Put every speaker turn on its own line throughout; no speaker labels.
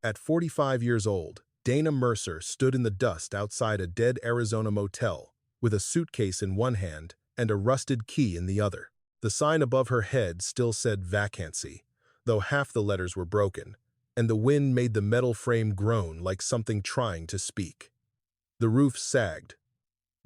At 45 years old, Dana Mercer stood in the dust outside a dead Arizona motel, with a suitcase in one hand and a rusted key in the other. The sign above her head still said vacancy, though half the letters were broken, and the wind made the metal frame groan like something trying to speak. The roof sagged.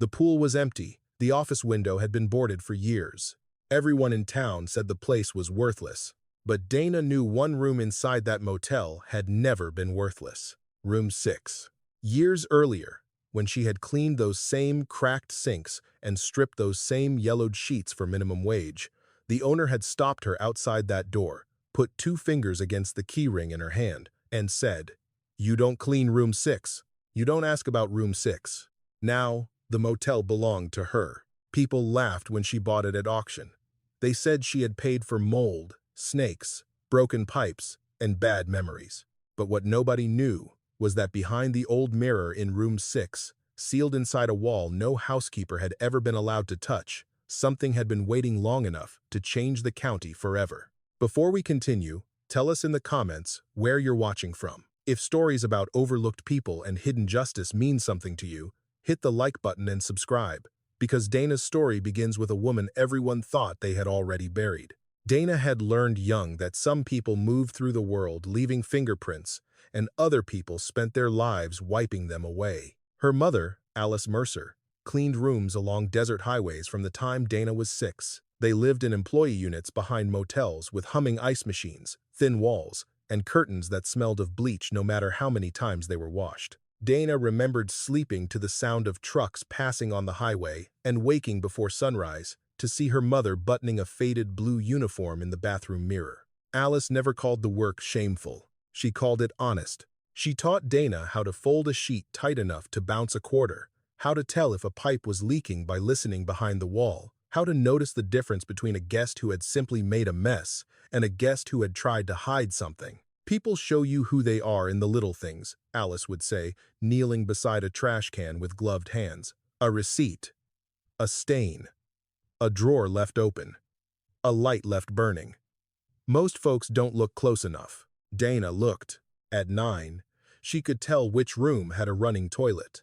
The pool was empty. The office window had been boarded for years. Everyone in town said the place was worthless. But Dana knew one room inside that motel had never been worthless. Room 6. Years earlier, when she had cleaned those same cracked sinks and stripped those same yellowed sheets for minimum wage, the owner had stopped her outside that door, put 2 fingers against the key ring in her hand, and said, "You don't clean room 6. You don't ask about room 6. Now, the motel belonged to her. People laughed when she bought it at auction. They said she had paid for mold, snakes, broken pipes, and bad memories. But what nobody knew was that behind the old mirror in room 6, sealed inside a wall no housekeeper had ever been allowed to touch, something had been waiting long enough to change the county forever. Before we continue, tell us in the comments where you're watching from. If stories about overlooked people and hidden justice mean something to you, hit the like button and subscribe, because Dana's story begins with a woman everyone thought they had already buried. Dana had learned young that some people move through the world leaving fingerprints, and other people spent their lives wiping them away. Her mother, Alice Mercer, cleaned rooms along desert highways from the time Dana was 6. They lived in employee units behind motels with humming ice machines, thin walls, and curtains that smelled of bleach no matter how many times they were washed. Dana remembered sleeping to the sound of trucks passing on the highway and waking before sunrise to see her mother buttoning a faded blue uniform in the bathroom mirror. Alice never called the work shameful. She called it honest. She taught Dana how to fold a sheet tight enough to bounce a quarter, how to tell if a pipe was leaking by listening behind the wall, how to notice the difference between a guest who had simply made a mess and a guest who had tried to hide something. "People show you who they are in the little things," Alice would say, kneeling beside a trash can with gloved hands. "A receipt. A stain. A drawer left open. A light left burning. Most folks don't look close enough." Dana looked. At 9, she could tell which room had a running toilet.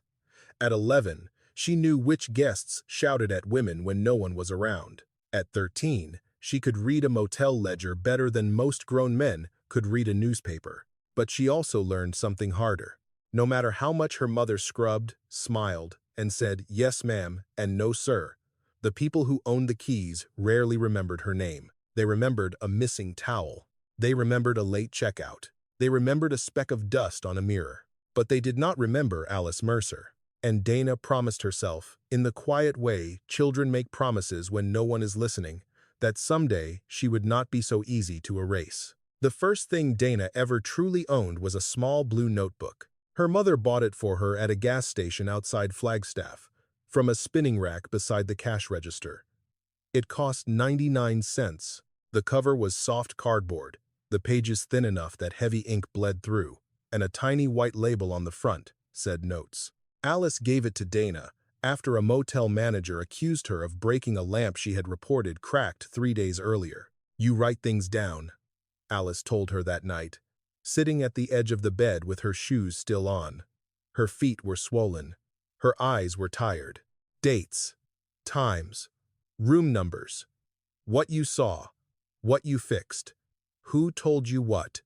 At 11, she knew which guests shouted at women when no one was around. At 13, she could read a motel ledger better than most grown men could read a newspaper. But she also learned something harder. No matter how much her mother scrubbed, smiled, and said, "Yes, ma'am," and "No, sir," the people who owned the keys rarely remembered her name. They remembered a missing towel. They remembered a late checkout. They remembered a speck of dust on a mirror. But they did not remember Alice Mercer. And Dana promised herself, in the quiet way children make promises when no one is listening, that someday she would not be so easy to erase. The first thing Dana ever truly owned was a small blue notebook. Her mother bought it for her at a gas station outside Flagstaff, from a spinning rack beside the cash register. It cost 99 cents. The cover was soft cardboard, the pages thin enough that heavy ink bled through, and a tiny white label on the front said "Notes." Alice gave it to Dana after a motel manager accused her of breaking a lamp she had reported cracked 3 days earlier. "You write things down," Alice told her that night, sitting at the edge of the bed with her shoes still on. Her feet were swollen. Her eyes were tired. Dates, times, room numbers, what you saw, what you fixed, who told you what.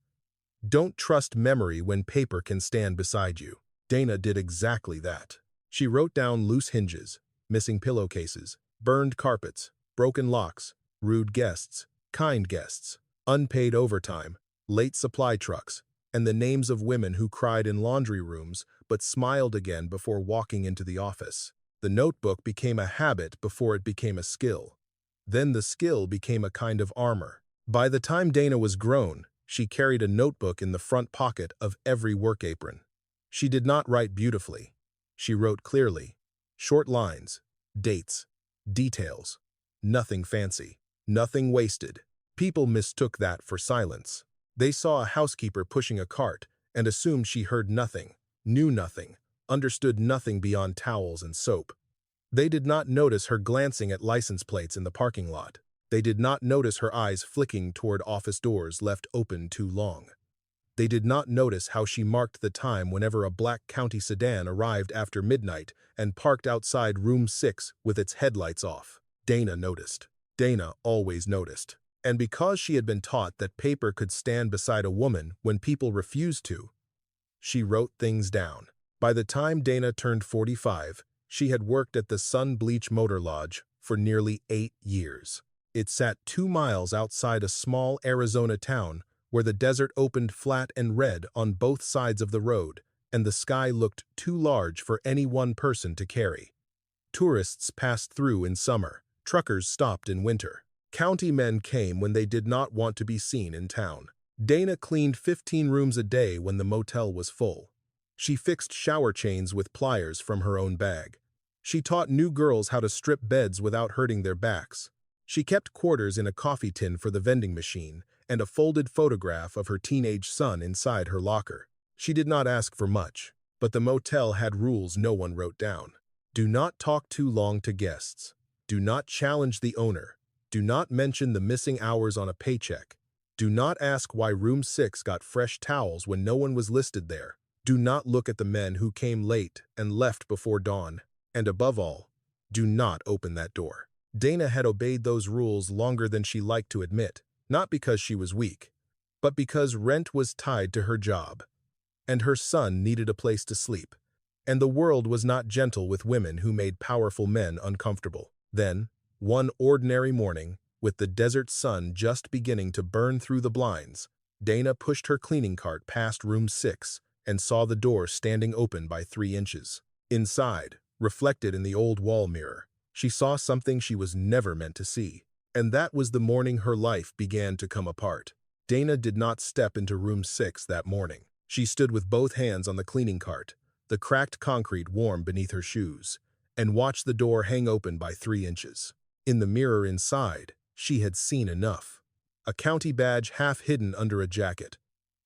Don't trust memory when paper can stand beside you. Dana did exactly that. She wrote down loose hinges, missing pillowcases, burned carpets, broken locks, rude guests, kind guests, unpaid overtime, late supply trucks, and the names of women who cried in laundry rooms but smiled again before walking into the office. The notebook became a habit before it became a skill. Then the skill became a kind of armor. By the time Dana was grown, she carried a notebook in the front pocket of every work apron. She did not write beautifully. She wrote clearly. Short lines, dates, details. Nothing fancy, nothing wasted. People mistook that for silence. They saw a housekeeper pushing a cart and assumed she heard nothing, knew nothing, understood nothing beyond towels and soap. They did not notice her glancing at license plates in the parking lot. They did not notice her eyes flicking toward office doors left open too long. They did not notice how she marked the time whenever a black county sedan arrived after midnight and parked outside room 6 with its headlights off. Dana noticed. Dana always noticed. And because she had been taught that paper could stand beside a woman when people refused to, she wrote things down. By the time Dana turned 45, she had worked at the Sun Bleach Motor Lodge for nearly 8 years. It sat 2 miles outside a small Arizona town where the desert opened flat and red on both sides of the road, and the sky looked too large for any one person to carry. Tourists passed through in summer. Truckers stopped in winter. County men came when they did not want to be seen in town. Dana cleaned 15 rooms a day when the motel was full. She fixed shower chains with pliers from her own bag. She taught new girls how to strip beds without hurting their backs. She kept quarters in a coffee tin for the vending machine and a folded photograph of her teenage son inside her locker. She did not ask for much, but the motel had rules no one wrote down. Do not talk too long to guests. Do not challenge the owner. Do not mention the missing hours on a paycheck. Do not ask why room 6 got fresh towels when no one was listed there. Do not look at the men who came late and left before dawn. And above all, do not open that door. Dana had obeyed those rules longer than she liked to admit, not because she was weak, but because rent was tied to her job, and her son needed a place to sleep, and the world was not gentle with women who made powerful men uncomfortable. Then, one ordinary morning, with the desert sun just beginning to burn through the blinds, Dana pushed her cleaning cart past room 6 and saw the door standing open by 3 inches. Inside, reflected in the old wall mirror, she saw something she was never meant to see. And that was the morning her life began to come apart. Dana did not step into room 6 that morning. She stood with both hands on the cleaning cart, the cracked concrete warm beneath her shoes, and watched the door hang open by 3 inches. In the mirror inside, she had seen enough. A county badge half hidden under a jacket,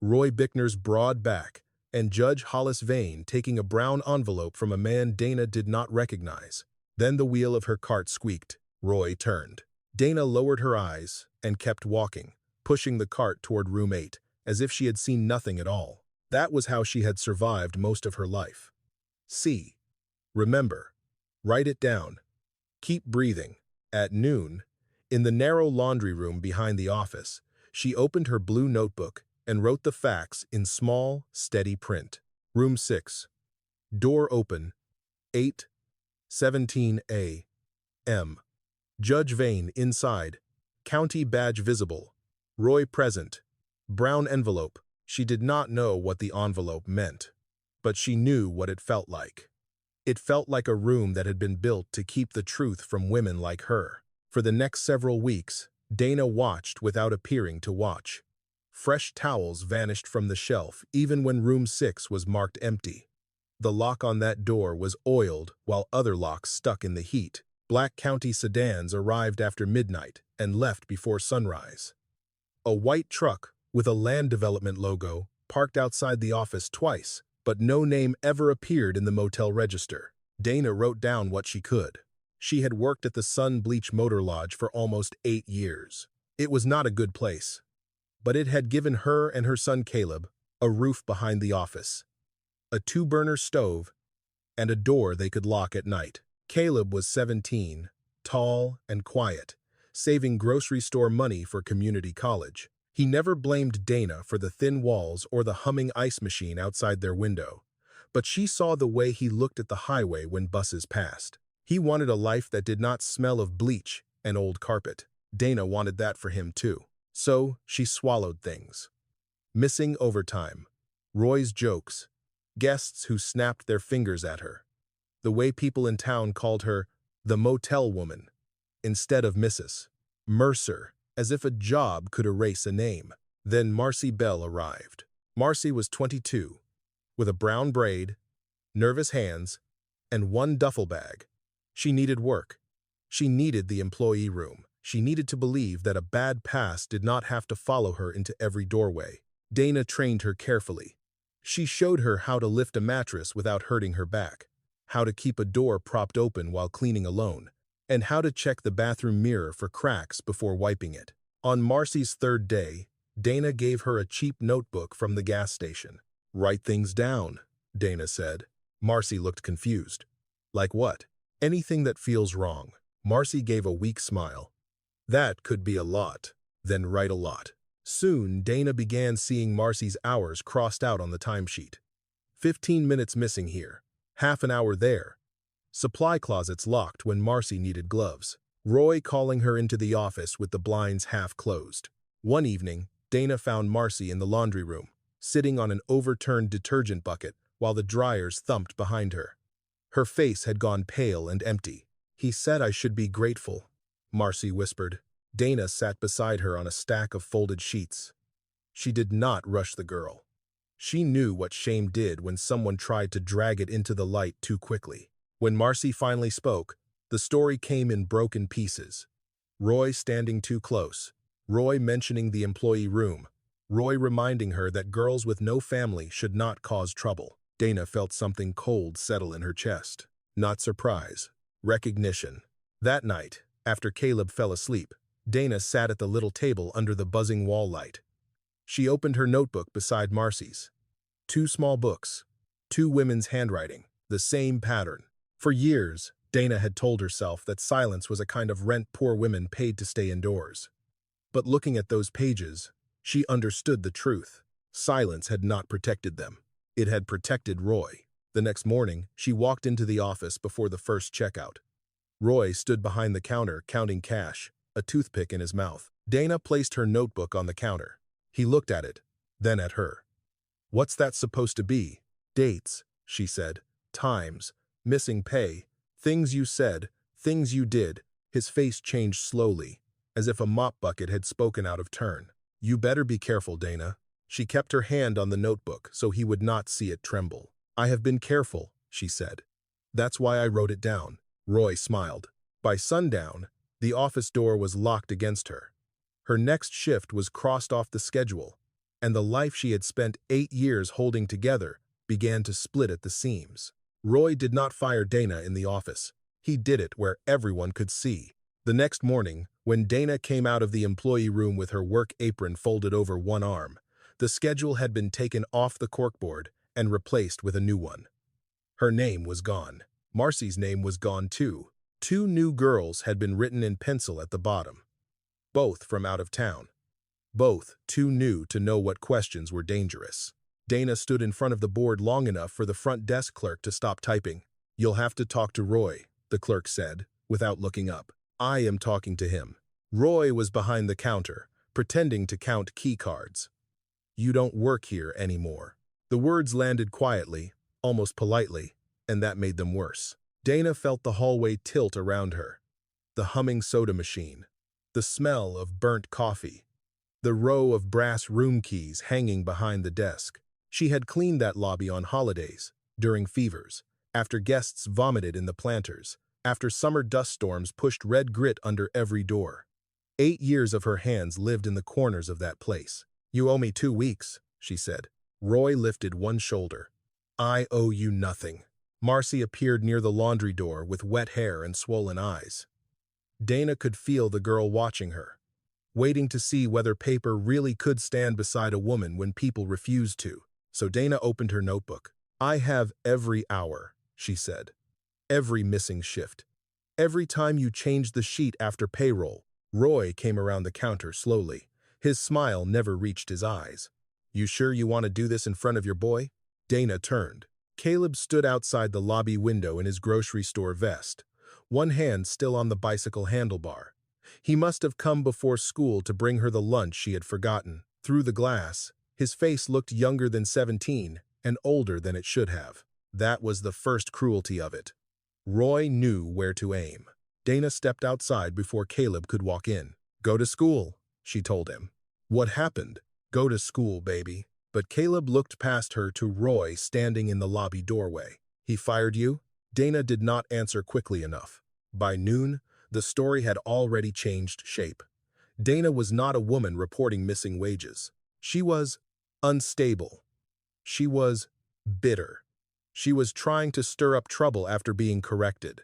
Roy Bickner's broad back, and Judge Hollis Vane taking a brown envelope from a man Dana did not recognize. Then the wheel of her cart squeaked. Roy turned. Dana lowered her eyes and kept walking, pushing the cart toward room 8, as if she had seen nothing at all. That was how she had survived most of her life. See. Remember. Write it down. Keep breathing. At noon, in the narrow laundry room behind the office, she opened her blue notebook and wrote the facts in small, steady print. Room 6. Door open. 8:17 a.m. Judge Vane inside. County badge visible. Roy present. Brown envelope. She did not know what the envelope meant, but she knew what it felt like. It felt like a room that had been built to keep the truth from women like her. For the next several weeks, Dana watched without appearing to watch. Fresh towels vanished from the shelf even when room 6 was marked empty. The lock on that door was oiled while other locks stuck in the heat. Black county sedans arrived after midnight and left before sunrise. A white truck with a land development logo parked outside the office twice, but no name ever appeared in the motel register. Dana wrote down what she could. She had worked at the Sun Bleach Motor Lodge for almost 8 years. It was not a good place, but it had given her and her son Caleb a roof behind the office, a 2-burner stove, and a door they could lock at night. Caleb was 17, tall and quiet, saving grocery store money for community college. He never blamed Dana for the thin walls or the humming ice machine outside their window, but she saw the way he looked at the highway when buses passed. He wanted a life that did not smell of bleach and old carpet. Dana wanted that for him too. So she swallowed things. Missing overtime, Roy's jokes, guests who snapped their fingers at her, the way people in town called her the motel woman instead of Mrs. Mercer, as if a job could erase a name. Then Marcy Bell arrived. Marcy was 22, with a brown braid, nervous hands, and 1 duffel bag. She needed work. She needed the employee room. She needed to believe that a bad past did not have to follow her into every doorway. Dana trained her carefully. She showed her how to lift a mattress without hurting her back, how to keep a door propped open while cleaning alone, and how to check the bathroom mirror for cracks before wiping it. On Marcy's 3rd day, Dana gave her a cheap notebook from the gas station. "Write things down," Dana said. Marcy looked confused. "Like what?" "Anything that feels wrong." Marcy gave a weak smile. "That could be a lot." "Then write a lot." Soon, Dana began seeing Marcy's hours crossed out on the timesheet. 15 minutes missing here. Half an hour there. Supply closets locked when Marcy needed gloves. Roy calling her into the office with the blinds half closed. One evening, Dana found Marcy in the laundry room, sitting on an overturned detergent bucket while the dryers thumped behind her. Her face had gone pale and empty. "He said I should be grateful," Marcy whispered. Dana sat beside her on a stack of folded sheets. She did not rush the girl. She knew what shame did when someone tried to drag it into the light too quickly. When Marcy finally spoke, the story came in broken pieces. Roy standing too close. Roy mentioning the employee room. Roy reminding her that girls with no family should not cause trouble. Dana felt something cold settle in her chest. Not surprise. Recognition. That night, after Caleb fell asleep, Dana sat at the little table under the buzzing wall light. She opened her notebook beside Marcy's. 2 small books. 2 women's handwriting. The same pattern. For years, Dana had told herself that silence was a kind of rent poor women paid to stay indoors. But looking at those pages, she understood the truth. Silence had not protected them. It had protected Roy. The next morning, she walked into the office before the first checkout. Roy stood behind the counter counting cash, a toothpick in his mouth. Dana placed her notebook on the counter. He looked at it, then at her. "What's that supposed to be?" "Dates," she said. "Times, missing pay, things you said, things you did." His face changed slowly, as if a mop bucket had spoken out of turn. "You better be careful, Dana." She kept her hand on the notebook so he would not see it tremble. "I have been careful," she said. "That's why I wrote it down." Roy smiled. By sundown, the office door was locked against her. Her next shift was crossed off the schedule, and the life she had spent 8 years holding together began to split at the seams. Roy did not fire Dana in the office. He did it where everyone could see. The next morning, when Dana came out of the employee room with her work apron folded over one arm, the schedule had been taken off the corkboard and replaced with a new one. Her name was gone. Marcy's name was gone too. 2 new girls had been written in pencil at the bottom. Both from out of town. Both too new to know what questions were dangerous. Dana stood in front of the board long enough for the front desk clerk to stop typing. "You'll have to talk to Roy," the clerk said, without looking up. "I am talking to him." Roy was behind the counter, pretending to count key cards. "You don't work here anymore." The words landed quietly, almost politely, and that made them worse. Dana felt the hallway tilt around her. The humming soda machine. The smell of burnt coffee. The row of brass room keys hanging behind the desk. She had cleaned that lobby on holidays, during fevers, after guests vomited in the planters, after summer dust storms pushed red grit under every door. 8 years of her hands lived in the corners of that place. "You owe me 2 weeks, she said. Roy lifted one shoulder. "I owe you nothing." Marcy appeared near the laundry door with wet hair and swollen eyes. Dana could feel the girl watching her, waiting to see whether paper really could stand beside a woman when people refused to. So Dana opened her notebook. "I have every hour," she said. "Every missing shift. Every time you changed the sheet after payroll." Roy came around the counter slowly. His smile never reached his eyes. "You sure you want to do this in front of your boy?" Dana turned. Caleb stood outside the lobby window in his grocery store vest, one hand still on the bicycle handlebar. He must have come before school to bring her the lunch she had forgotten. Through the glass, his face looked younger than 17 and older than it should have. That was the first cruelty of it. Roy knew where to aim. Dana stepped outside before Caleb could walk in. "Go to school," she told him. "What happened?" "Go to school, baby." But Caleb looked past her to Roy standing in the lobby doorway. "He fired you?" Dana did not answer quickly enough. By noon, the story had already changed shape. Dana was not a woman reporting missing wages. She was unstable. She was bitter. She was trying to stir up trouble after being corrected.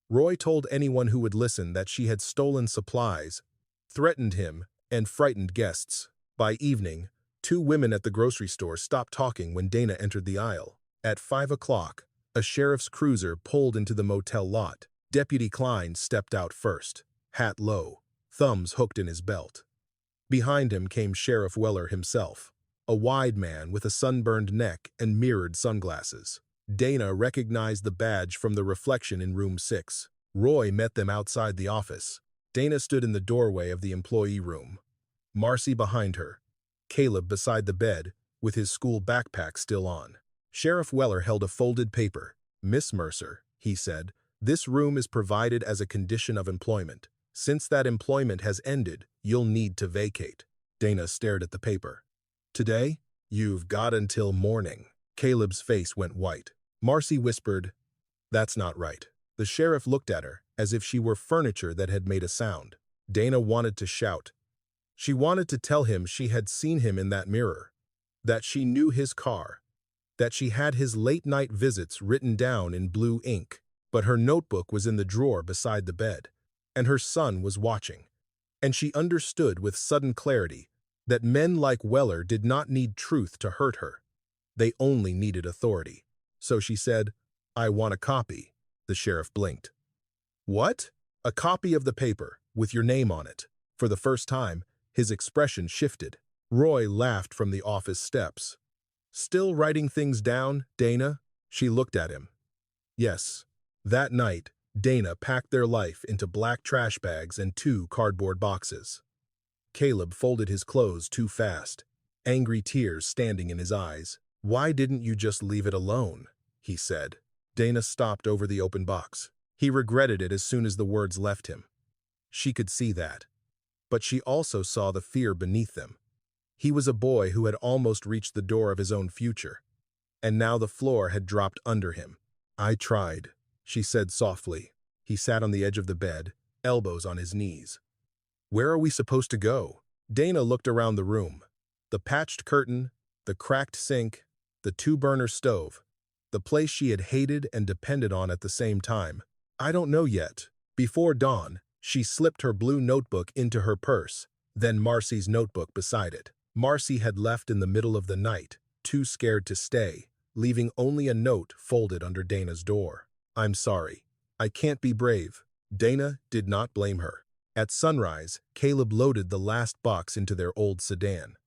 Roy told anyone who would listen that she had stolen supplies, threatened him, and frightened guests. By evening, two women at the grocery store stopped talking when Dana entered the aisle. At 5 o'clock, a sheriff's cruiser pulled into the motel lot. Deputy Klein stepped out first, hat low, thumbs hooked in his belt. Behind him came Sheriff Weller himself, a wide man with a sunburned neck and mirrored sunglasses. Dana recognized the badge from the reflection in room 6. Roy met them outside the office. Dana stood in the doorway of the employee room, Marcy behind her, Caleb beside the bed, with his school backpack still on. Sheriff Weller held a folded paper. "Miss Mercer," he said, "this room is provided as a condition of employment. Since that employment has ended, you'll need to vacate." Dana stared at the paper. "Today? You've got until morning." Caleb's face went white. Marcy whispered, "That's not right." The sheriff looked at her, as if she were furniture that had made a sound. Dana wanted to shout. She wanted to tell him she had seen him in that mirror, that she knew his car, that she had his late-night visits written down in blue ink. But her notebook was in the drawer beside the bed, and her son was watching. And she understood with sudden clarity that men like Weller did not need truth to hurt her. They only needed authority. So she said, "I want a copy." The sheriff blinked. "What?" "A copy of the paper, with your name on it." For the first time, his expression shifted. Roy laughed from the office steps. "Still writing things down, Dana?" She looked at him. Yes. That night, Dana packed their life into black trash bags and 2 cardboard boxes. Caleb folded his clothes too fast, angry tears standing in his eyes. "Why didn't you just leave it alone?" he said. Dana stopped over the open box. He regretted it as soon as the words left him. She could see that. But she also saw the fear beneath them. He was a boy who had almost reached the door of his own future, and now the floor had dropped under him. "I tried," she said softly. He sat on the edge of the bed, elbows on his knees. "Where are we supposed to go?" Dana looked around the room. The patched curtain, the cracked sink, the 2-burner stove, the place she had hated and depended on at the same time. "I don't know yet." Before dawn, she slipped her blue notebook into her purse, then Marcy's notebook beside it. Marcy had left in the middle of the night, too scared to stay, leaving only a note folded under Dana's door. "I'm sorry. I can't be brave." Dana did not blame her. At sunrise, Caleb loaded the last box into their old sedan.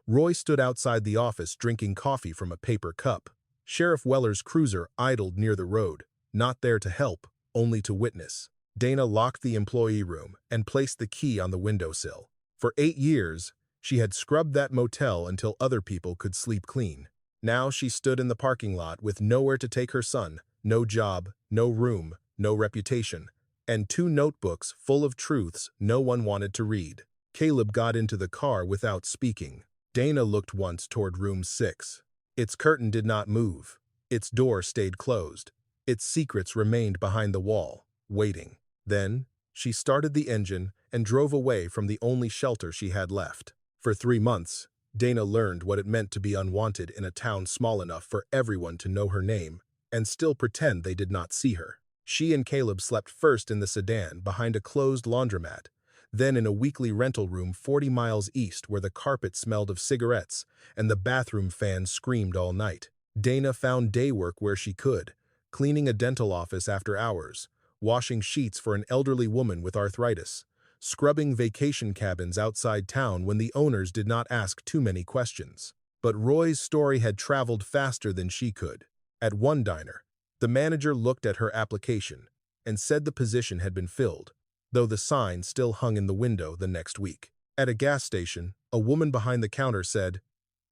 Roy stood outside the office drinking coffee from a paper cup. Sheriff Weller's cruiser idled near the road, not there to help, only to witness. Dana locked the employee room and placed the key on the windowsill. For 8 years, she had scrubbed that motel until other people could sleep clean. Now she stood in the parking lot with nowhere to take her son, no job, no room, no reputation, and 2 notebooks full of truths no one wanted to read. Caleb got into the car without speaking. Dana looked once toward room 6. Its curtain did not move. Its door stayed closed. Its secrets remained behind the wall, waiting. Then, she started the engine and drove away from the only shelter she had left. For 3 months, Dana learned what it meant to be unwanted in a town small enough for everyone to know her name and still pretend they did not see her. She and Caleb slept first in the sedan behind a closed laundromat, then in a weekly rental room 40 miles east where the carpet smelled of cigarettes and the bathroom fan screamed all night. Dana found day work where she could, cleaning a dental office after hours, washing sheets for an elderly woman with arthritis, scrubbing vacation cabins outside town when the owners did not ask too many questions. But Roy's story had traveled faster than she could. At one diner, the manager looked at her application and said the position had been filled, though the sign still hung in the window the next week. At a gas station, a woman behind the counter said,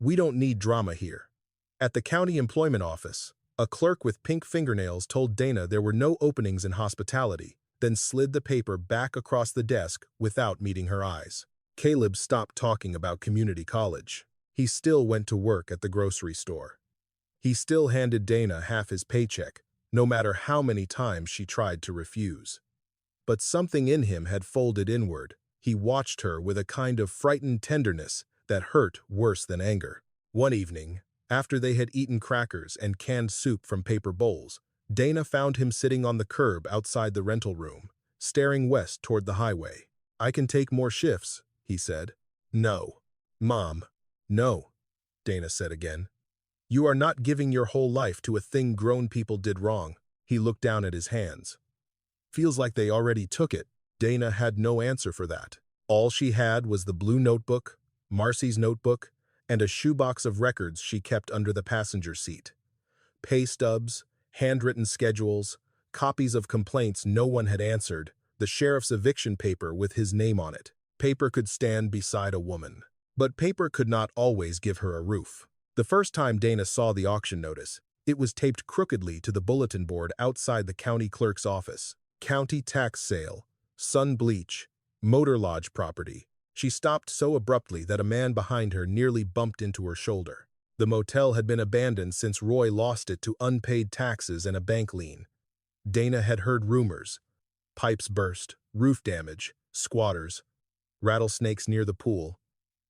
"We don't need drama here." At the county employment office, a clerk with pink fingernails told Dana there were no openings in hospitality, then slid the paper back across the desk without meeting her eyes. Caleb stopped talking about community college. He still went to work at the grocery store. He still handed Dana half his paycheck, no matter how many times she tried to refuse. But something in him had folded inward. He watched her with a kind of frightened tenderness that hurt worse than anger. One evening, after they had eaten crackers and canned soup from paper bowls, Dana found him sitting on the curb outside the rental room, staring west toward the highway. "I can take more shifts," he said. "No." Mom, no, Dana said again. You are not giving your whole life to a thing grown people did wrong. He looked down at his hands. Feels like they already took it. Dana had no answer for that. All she had was the blue notebook, Marcy's notebook, and a shoebox of records she kept under the passenger seat. Pay stubs, handwritten schedules, copies of complaints no one had answered, the sheriff's eviction paper with his name on it. Paper could stand beside a woman. But paper could not always give her a roof. The first time Dana saw the auction notice, it was taped crookedly to the bulletin board outside the county clerk's office. County tax sale, sun bleach, motor lodge property. She stopped so abruptly that a man behind her nearly bumped into her shoulder. The motel had been abandoned since Roy lost it to unpaid taxes and a bank lien. Dana had heard rumors. Pipes burst, roof damage, squatters, rattlesnakes near the pool,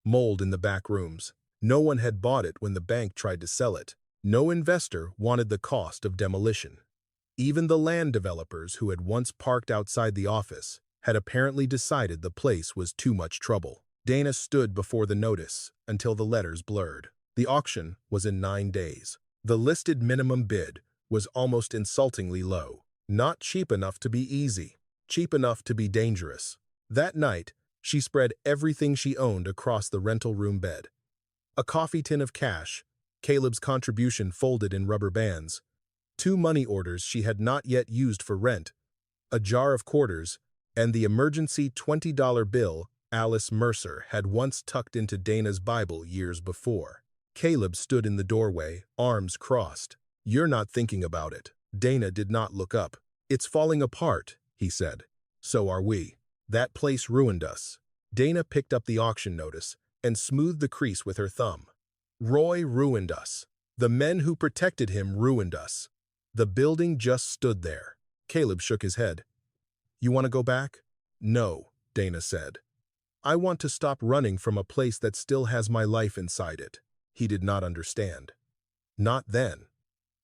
mold in the back rooms. No one had bought it when the bank tried to sell it. No investor wanted the cost of demolition. Even the land developers who had once parked outside the office had apparently decided the place was too much trouble. Dana stood before the notice until the letters blurred. The auction was in 9 days. The listed minimum bid was almost insultingly low. Not cheap enough to be easy, cheap enough to be dangerous. That night, she spread everything she owned across the rental room bed. A coffee tin of cash, Caleb's contribution folded in rubber bands, 2 money orders she had not yet used for rent, a jar of quarters, and the emergency $20 bill Alice Mercer had once tucked into Dana's Bible years before. Caleb stood in the doorway, arms crossed. You're not thinking about it. Dana did not look up. It's falling apart, he said. So are we. That place ruined us. Dana picked up the auction notice and smoothed the crease with her thumb. Roy ruined us. The men who protected him ruined us. The building just stood there. Caleb shook his head. You want to go back? No, Dana said. I want to stop running from a place that still has my life inside it. He did not understand. Not then.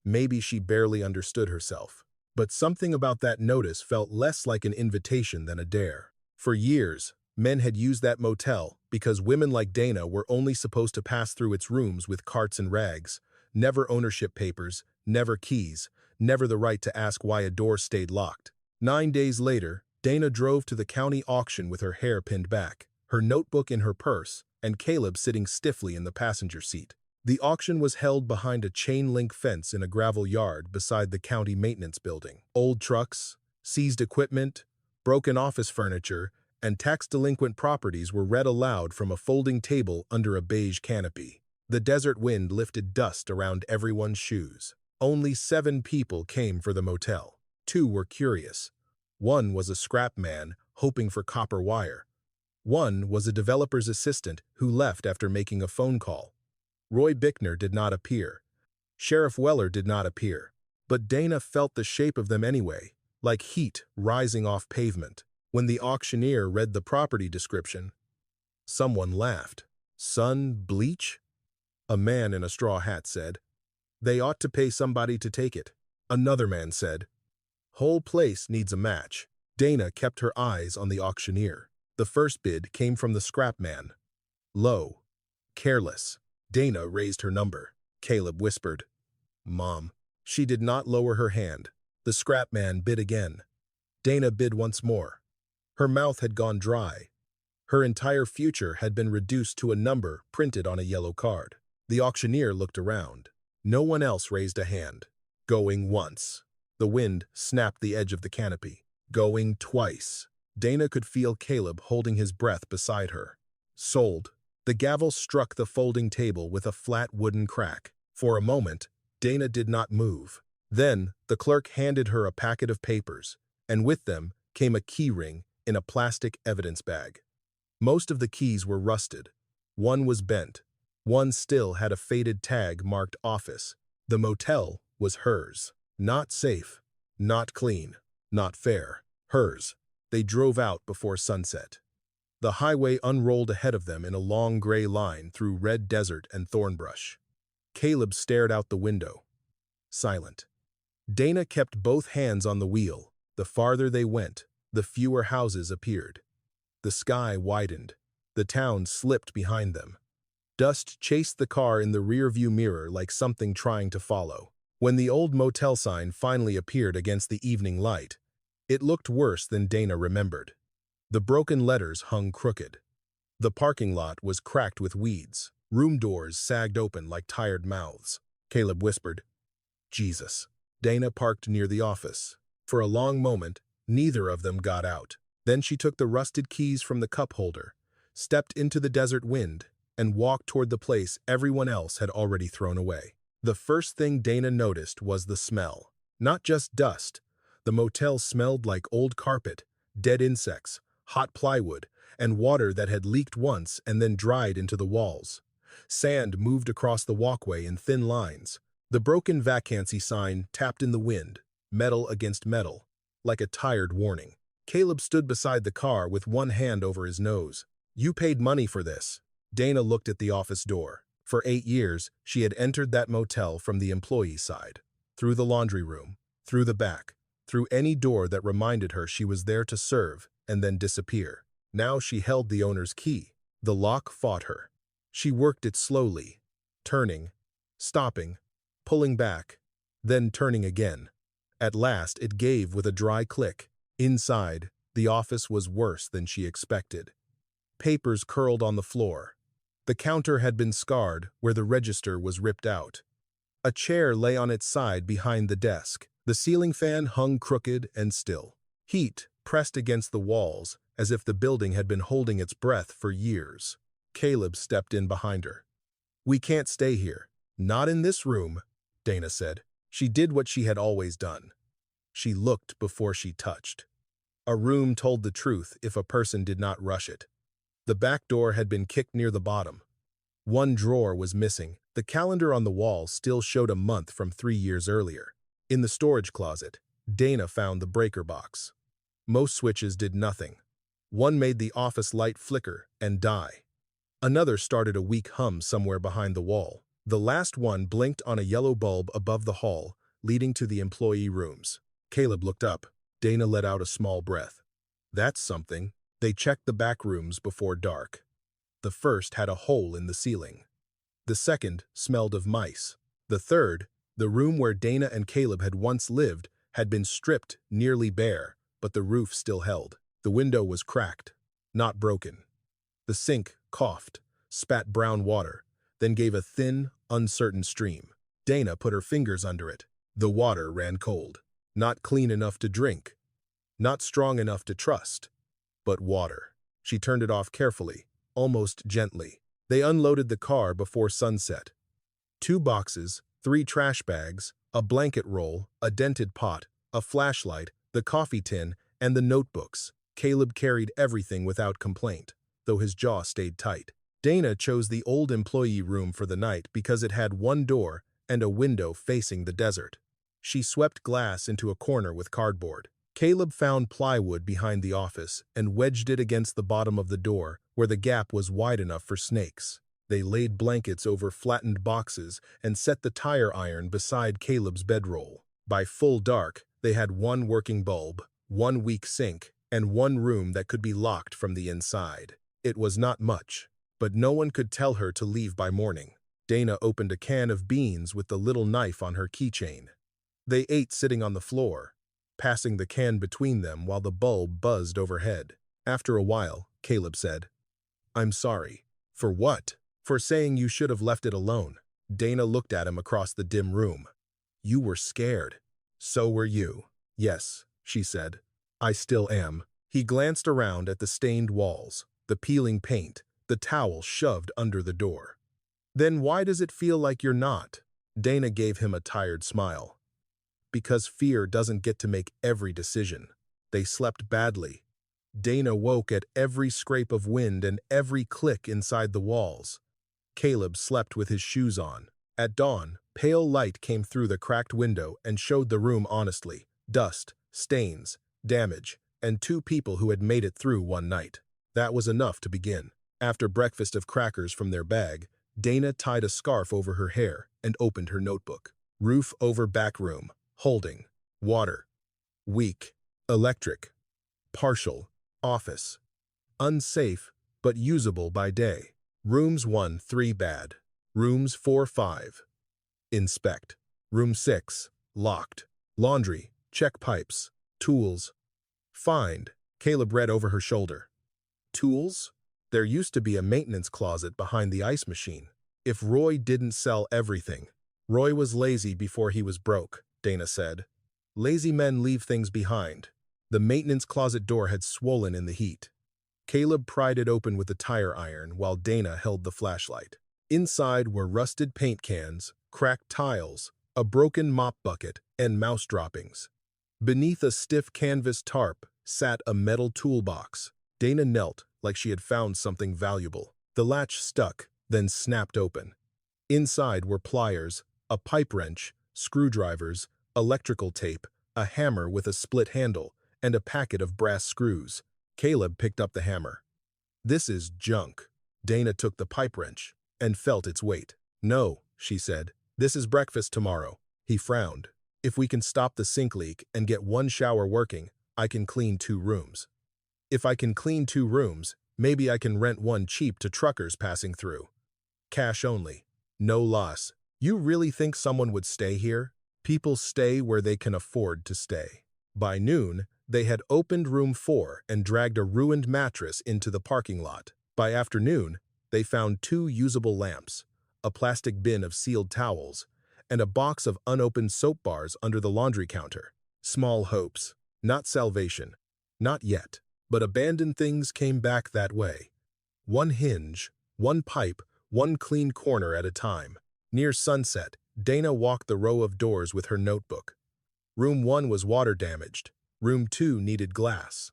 Maybe she barely understood herself. But something about that notice felt less like an invitation than a dare. For years, men had used that motel because women like Dana were only supposed to pass through its rooms with carts and rags, never ownership papers, never keys, never the right to ask why a door stayed locked. 9 days later, Dana drove to the county auction with her hair pinned back, her notebook in her purse, and Caleb sitting stiffly in the passenger seat. The auction was held behind a chain-link fence in a gravel yard beside the county maintenance building. Old trucks, seized equipment, broken office furniture, and tax-delinquent properties were read aloud from a folding table under a beige canopy. The desert wind lifted dust around everyone's shoes. Only 7 people came for the motel. 2 were curious. 1 was a scrap man hoping for copper wire. 1 was a developer's assistant who left after making a phone call. Roy Bickner did not appear. Sheriff Weller did not appear. But Dana felt the shape of them anyway, like heat rising off pavement. When the auctioneer read the property description, someone laughed. Sun bleach? A man in a straw hat said. They ought to pay somebody to take it. Another man said. Whole place needs a match. Dana kept her eyes on the auctioneer. The first bid came from the scrap man. Low. Careless. Dana raised her number. Caleb whispered. Mom. She did not lower her hand. The scrap man bid again. Dana bid once more. Her mouth had gone dry. Her entire future had been reduced to a number printed on a yellow card. The auctioneer looked around. No one else raised a hand. Going once. The wind snapped the edge of the canopy. Going twice. Dana could feel Caleb holding his breath beside her. Sold. The gavel struck the folding table with a flat wooden crack. For a moment, Dana did not move. Then, the clerk handed her a packet of papers, and with them came a key ring in a plastic evidence bag. Most of the keys were rusted. One was bent. One still had a faded tag marked office. The motel was hers. Not safe, not clean, not fair. Hers. They drove out before sunset. The highway unrolled ahead of them in a long gray line through red desert and thornbrush. Caleb stared out the window. Silent. Dana kept both hands on the wheel. The farther they went, the fewer houses appeared. The sky widened. The town slipped behind them. Dust chased the car in the rearview mirror like something trying to follow. When the old motel sign finally appeared against the evening light, it looked worse than Dana remembered. The broken letters hung crooked. The parking lot was cracked with weeds. Room doors sagged open like tired mouths. Caleb whispered, "Jesus." Dana parked near the office. For a long moment, neither of them got out. Then she took the rusted keys from the cup holder, stepped into the desert wind, and walked toward the place everyone else had already thrown away. The first thing Dana noticed was the smell. Not just dust. The motel smelled like old carpet, dead insects, hot plywood, and water that had leaked once and then dried into the walls. Sand moved across the walkway in thin lines. The broken vacancy sign tapped in the wind, metal against metal, like a tired warning. Caleb stood beside the car with one hand over his nose. "You paid money for this." Dana looked at the office door. For 8 years, she had entered that motel from the employee side, through the laundry room, through the back, through any door that reminded her she was there to serve and then disappear. Now she held the owner's key. The lock fought her. She worked it slowly, turning, stopping, pulling back, then turning again. At last, it gave with a dry click. Inside, the office was worse than she expected. Papers curled on the floor. The counter had been scarred where the register was ripped out. A chair lay on its side behind the desk. The ceiling fan hung crooked and still. Heat pressed against the walls as if the building had been holding its breath for years. Caleb stepped in behind her. "We can't stay here. Not in this room," Dana said. She did what she had always done. She looked before she touched. A room told the truth if a person did not rush it. The back door had been kicked near the bottom. One drawer was missing. The calendar on the wall still showed a month from 3 years earlier. In the storage closet, Dana found the breaker box. Most switches did nothing. One made the office light flicker and die. Another started a weak hum somewhere behind the wall. The last one blinked on a yellow bulb above the hall, leading to the employee rooms. Caleb looked up. Dana let out a small breath. "That's something." They checked the back rooms before dark. The first had a hole in the ceiling. The second smelled of mice. The third, the room where Dana and Caleb had once lived, had been stripped nearly bare, but the roof still held. The window was cracked, not broken. The sink coughed, spat brown water, then gave a thin, uncertain stream. Dana put her fingers under it. The water ran cold. Not clean enough to drink. Not strong enough to trust. But water. She turned it off carefully, almost gently. They unloaded the car before sunset. 2 boxes, 3 trash bags, a blanket roll, a dented pot, a flashlight, the coffee tin, and the notebooks. Caleb carried everything without complaint, though his jaw stayed tight. Dana chose the old employee room for the night because it had one door and a window facing the desert. She swept glass into a corner with cardboard. Caleb found plywood behind the office and wedged it against the bottom of the door where the gap was wide enough for snakes. They laid blankets over flattened boxes and set the tire iron beside Caleb's bedroll. By full dark, they had 1 working bulb, 1 weak sink, and 1 room that could be locked from the inside. It was not much, but no one could tell her to leave by morning. Dana opened a can of beans with the little knife on her keychain. They ate sitting on the floor, passing the can between them while the bulb buzzed overhead. After a while, Caleb said, "I'm sorry." "For what?" "For saying you should have left it alone." Dana looked at him across the dim room. "You were scared." "So were you." "Yes," she said. "I still am." He glanced around at the stained walls, the peeling paint, the towel shoved under the door. "Then why does it feel like you're not?" Dana gave him a tired smile. "Because fear doesn't get to make every decision." They slept badly. Dana woke at every scrape of wind and every click inside the walls. Caleb slept with his shoes on. At dawn, pale light came through the cracked window and showed the room honestly. Dust, stains, damage, and 2 people who had made it through one night. That was enough to begin. After breakfast of crackers from their bag, Dana tied a scarf over her hair and opened her notebook. Roof over back room. Holding. Water. Weak. Electric. Partial. Office. Unsafe, but usable by day. Rooms 1, 3 bad. Rooms 4, 5. Inspect. Room 6, locked. Laundry, check pipes. Tools. Find. Caleb read over her shoulder. Tools? There used to be a maintenance closet behind the ice machine. If Roy didn't sell everything. Roy was lazy before he was broke, Dana said. Lazy men leave things behind. The maintenance closet door had swollen in the heat. Caleb pried it open with a tire iron while Dana held the flashlight. Inside were rusted paint cans, cracked tiles, a broken mop bucket, and mouse droppings. Beneath a stiff canvas tarp sat a metal toolbox. Dana knelt like she had found something valuable. The latch stuck, then snapped open. Inside were pliers, a pipe wrench, screwdrivers, electrical tape, a hammer with a split handle, and a packet of brass screws. Caleb picked up the hammer. This is junk. Dana took the pipe wrench and felt its weight. No, she said. This is breakfast tomorrow. He frowned. If we can stop the sink leak and get one shower working, I can clean 2 rooms. If I can clean 2 rooms, maybe I can rent one cheap to truckers passing through. Cash only. No loss. You really think someone would stay here? People stay where they can afford to stay. By noon, they had opened room 4 and dragged a ruined mattress into the parking lot. By afternoon, they found 2 usable lamps, a plastic bin of sealed towels, and a box of unopened soap bars under the laundry counter. Small hopes. Not salvation. Not yet. But abandoned things came back that way. One hinge, one pipe, one clean corner at a time. Near sunset, Dana walked the row of doors with her notebook. Room 1 was water damaged. Room 2 needed glass.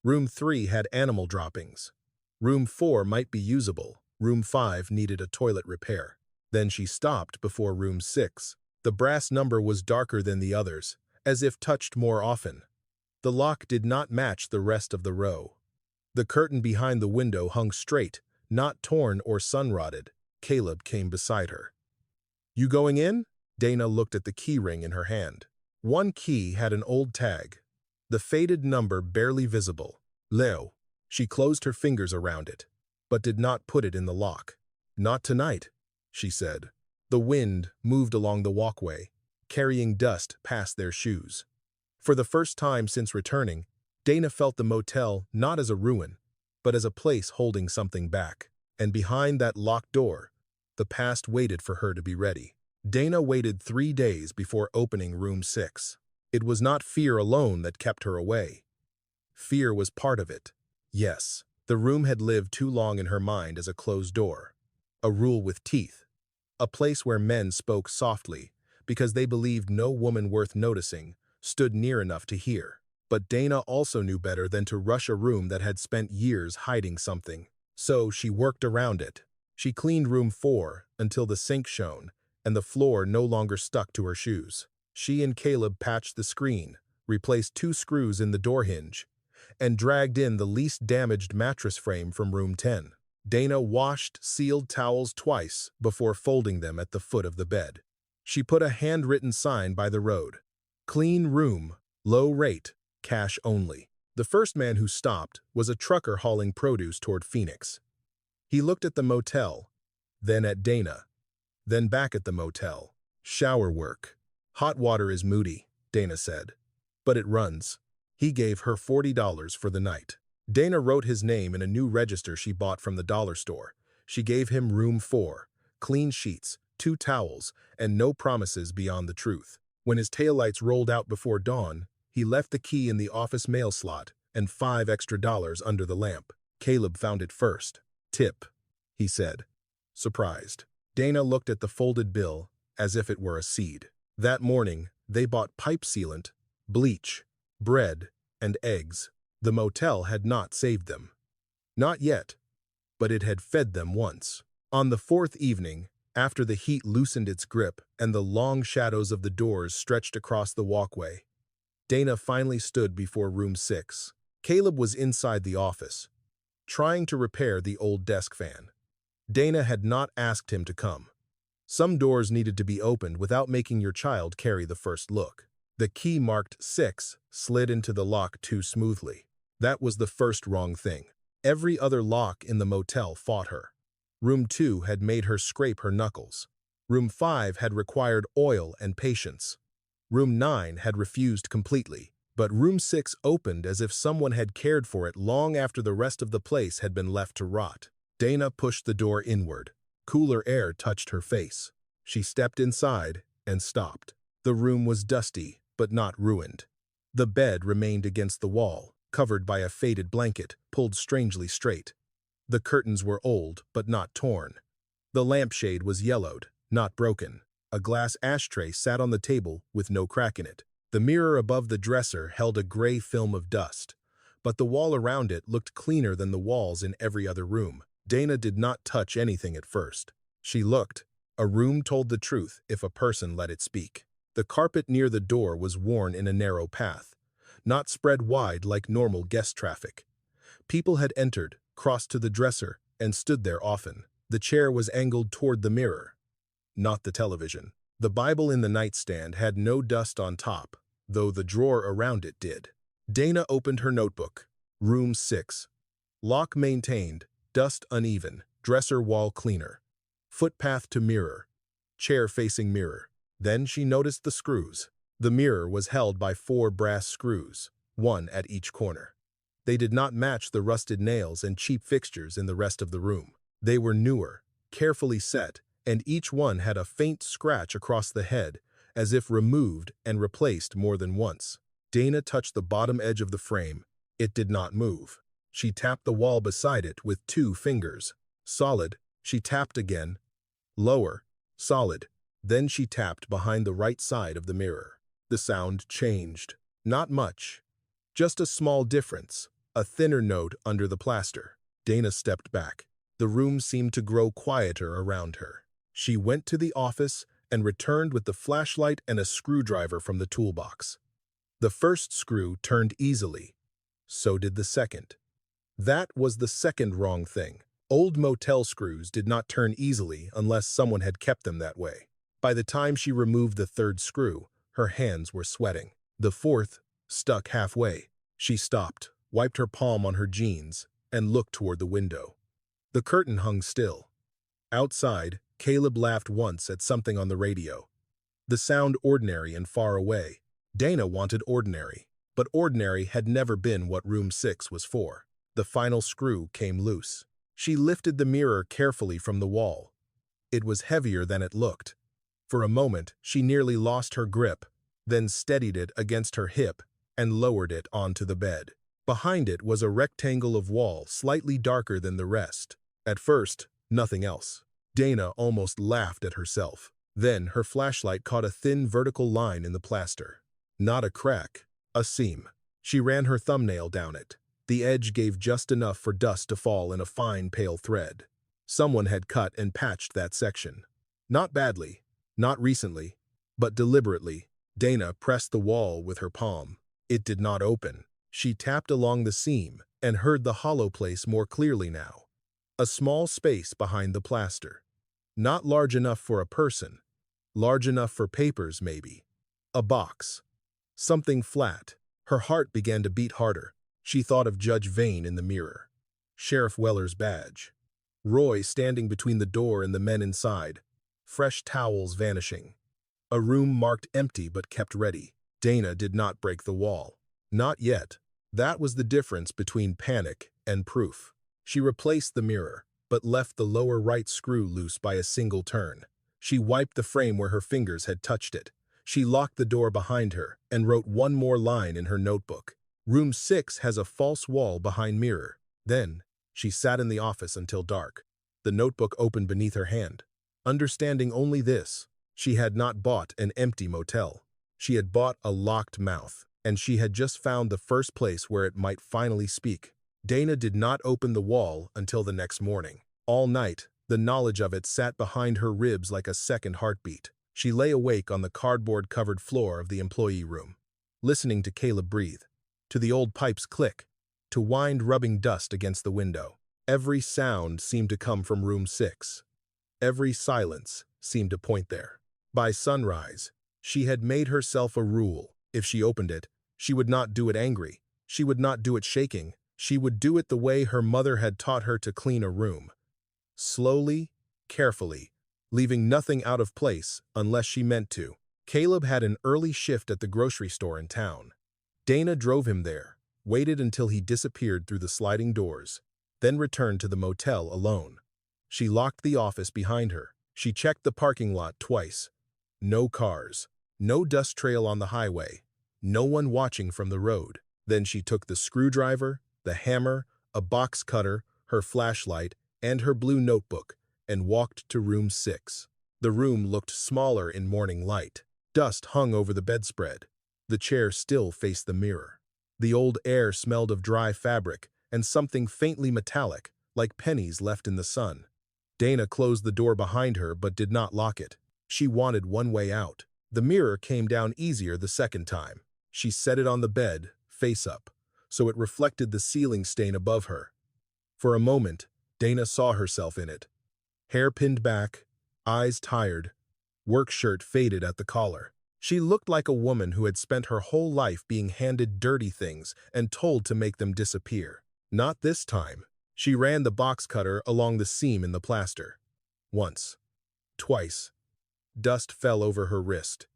Room 3 had animal droppings. Room 4 might be usable. Room 5 needed a toilet repair. Then she stopped before room 6. The brass number was darker than the others, as if touched more often. The lock did not match the rest of the row. The curtain behind the window hung straight, not torn or sun-rotted. Caleb came beside her. You going in? Dana looked at the key ring in her hand. One key had an old tag, the faded number barely visible. Leo. She closed her fingers around it, but did not put it in the lock. Not tonight, she said. The wind moved along the walkway, carrying dust past their shoes. For the first time since returning, Dana felt the motel not as a ruin, but as a place holding something back. And behind that locked door, the past waited for her to be ready. Dana waited 3 days before opening room 6. It was not fear alone that kept her away. Fear was part of it. Yes, the room had lived too long in her mind as a closed door. A rule with teeth. A place where men spoke softly, because they believed no woman worth noticing stood near enough to hear. But Dana also knew better than to rush a room that had spent years hiding something. So she worked around it. She cleaned room 4 until the sink shone and the floor no longer stuck to her shoes. She and Caleb patched the screen, replaced 2 screws in the door hinge, and dragged in the least damaged mattress frame from room 10. Dana washed sealed towels twice before folding them at the foot of the bed. She put a handwritten sign by the road. Clean room, low rate, cash only. The first man who stopped was a trucker hauling produce toward Phoenix. He looked at the motel, then at Dana, then back at the motel. Shower work. Hot water is moody, Dana said, but it runs. He gave her $40 for the night. Dana wrote his name in a new register she bought from the dollar store. She gave him room 4, clean sheets, 2 towels, and no promises beyond the truth. When his taillights rolled out before dawn, he left the key in the office mail slot and $5 extra under the lamp. Caleb found it first. Tip, he said, surprised. Dana looked at the folded bill as if it were a seed. That morning, they bought pipe sealant, bleach, bread, and eggs. The motel had not saved them. Not yet, but it had fed them once. On the 4th evening, after the heat loosened its grip and the long shadows of the doors stretched across the walkway, Dana finally stood before room 6. Caleb was inside the office, trying to repair the old desk fan. Dana had not asked him to come. Some doors needed to be opened without making your child carry the first look. The key marked 6 slid into the lock too smoothly. That was the first wrong thing. Every other lock in the motel fought her. Room 2 had made her scrape her knuckles. Room 5 had required oil and patience. Room 9 had refused completely, but Room 6 opened as if someone had cared for it long after the rest of the place had been left to rot. Dana pushed the door inward. Cooler air touched her face. She stepped inside and stopped. The room was dusty, but not ruined. The bed remained against the wall, covered by a faded blanket, pulled strangely straight. The curtains were old, but not torn. The lampshade was yellowed, not broken. A glass ashtray sat on the table with no crack in it. The mirror above the dresser held a gray film of dust, but the wall around it looked cleaner than the walls in every other room. Dana did not touch anything at first. She looked. A room told the truth if a person let it speak. The carpet near the door was worn in a narrow path, not spread wide like normal guest traffic. People had entered, crossed to the dresser, and stood there often. The chair was angled toward the mirror, not the television. The Bible in the nightstand had no dust on top, though the drawer around it did. Dana opened her notebook. Room 6. Lock maintained, dust uneven, dresser wall cleaner. Footpath to mirror. Chair facing mirror. Then she noticed the screws. The mirror was held by 4 brass screws, one at each corner. They did not match the rusted nails and cheap fixtures in the rest of the room. They were newer, carefully set, and each one had a faint scratch across the head, as if removed and replaced more than once. Dana touched the bottom edge of the frame. It did not move. She tapped the wall beside it with 2 fingers. Solid. She tapped again. Lower. Solid. Then she tapped behind the right side of the mirror. The sound changed. Not much. Just a small difference. A thinner note under the plaster. Dana stepped back. The room seemed to grow quieter around her. She went to the office and returned with the flashlight and a screwdriver from the toolbox. The first screw turned easily. So did the second. That was the second wrong thing. Old motel screws did not turn easily unless someone had kept them that way. By the time she removed the third screw, her hands were sweating. The fourth stuck halfway. She stopped, wiped her palm on her jeans, and looked toward the window. The curtain hung still. Outside, Caleb laughed once at something on the radio. The sound ordinary and far away. Dana wanted ordinary, but ordinary had never been what Room 6 was for. The final screw came loose. She lifted the mirror carefully from the wall. It was heavier than it looked. For a moment, she nearly lost her grip, then steadied it against her hip and lowered it onto the bed. Behind it was a rectangle of wall slightly darker than the rest. At first, nothing else. Dana almost laughed at herself. Then her flashlight caught a thin vertical line in the plaster. Not a crack, a seam. She ran her thumbnail down it. The edge gave just enough for dust to fall in a fine pale thread. Someone had cut and patched that section. Not badly, not recently, but deliberately. Dana pressed the wall with her palm. It did not open. She tapped along the seam and heard the hollow place more clearly now. A small space behind the plaster. Not large enough for a person. Large enough for papers, maybe. A box. Something flat. Her heart began to beat harder. She thought of Judge Vane in the mirror. Sheriff Weller's badge. Roy standing between the door and the men inside. Fresh towels vanishing. A room marked empty but kept ready. Dana did not break the wall. Not yet. That was the difference between panic and proof. She replaced the mirror, but left the lower right screw loose by a single turn. She wiped the frame where her fingers had touched it. She locked the door behind her and wrote one more line in her notebook. Room 6 has a false wall behind mirror. Then, she sat in the office until dark. The notebook opened beneath her hand. Understanding only this, she had not bought an empty motel. She had bought a locked mouth, and she had just found the first place where it might finally speak. Dana did not open the wall until the next morning. All night, the knowledge of it sat behind her ribs like a second heartbeat. She lay awake on the cardboard-covered floor of the employee room, listening to Caleb breathe, to the old pipes click, to wind rubbing dust against the window. Every sound seemed to come from Room 6. Every silence seemed to point there. By sunrise, she had made herself a rule. If she opened it, she would not do it angry. She would not do it shaking. She would do it the way her mother had taught her to clean a room. slowly, carefully, leaving nothing out of place unless she meant to. Caleb had an early shift at the grocery store in town. Dana drove him there, waited until he disappeared through the sliding doors, then returned to the motel alone. She locked the office behind her. She checked the parking lot twice. No cars, no dust trail on the highway, no one watching from the road. Then she took the screwdriver, the hammer, a box cutter, her flashlight, and her blue notebook, and walked to room 6. The room looked smaller in morning light. Dust hung over the bedspread. The chair still faced the mirror. The old air smelled of dry fabric and something faintly metallic, like pennies left in the sun. Dana closed the door behind her but did not lock it. She wanted one way out. The mirror came down easier the second time. She set it on the bed, face up, so it reflected the ceiling stain above her. For a moment, Dana saw herself in it. Hair pinned back, eyes tired, work shirt faded at the collar. She looked like a woman who had spent her whole life being handed dirty things and told to make them disappear. Not this time. She ran the box cutter along the seam in the plaster. Once. Twice. Dust fell over her wrist.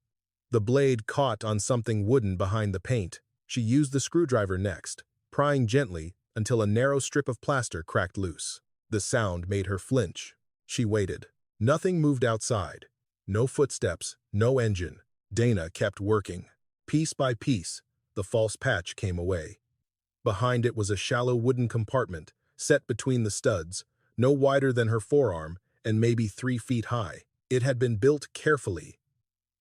The blade caught on something wooden behind the paint. She used the screwdriver next, prying gently until a narrow strip of plaster cracked loose. The sound made her flinch. She waited. Nothing moved outside. No footsteps, no engine. Dana kept working. Piece by piece, the false patch came away. Behind it was a shallow wooden compartment, set between the studs, no wider than her forearm and maybe 3 feet high. It had been built carefully,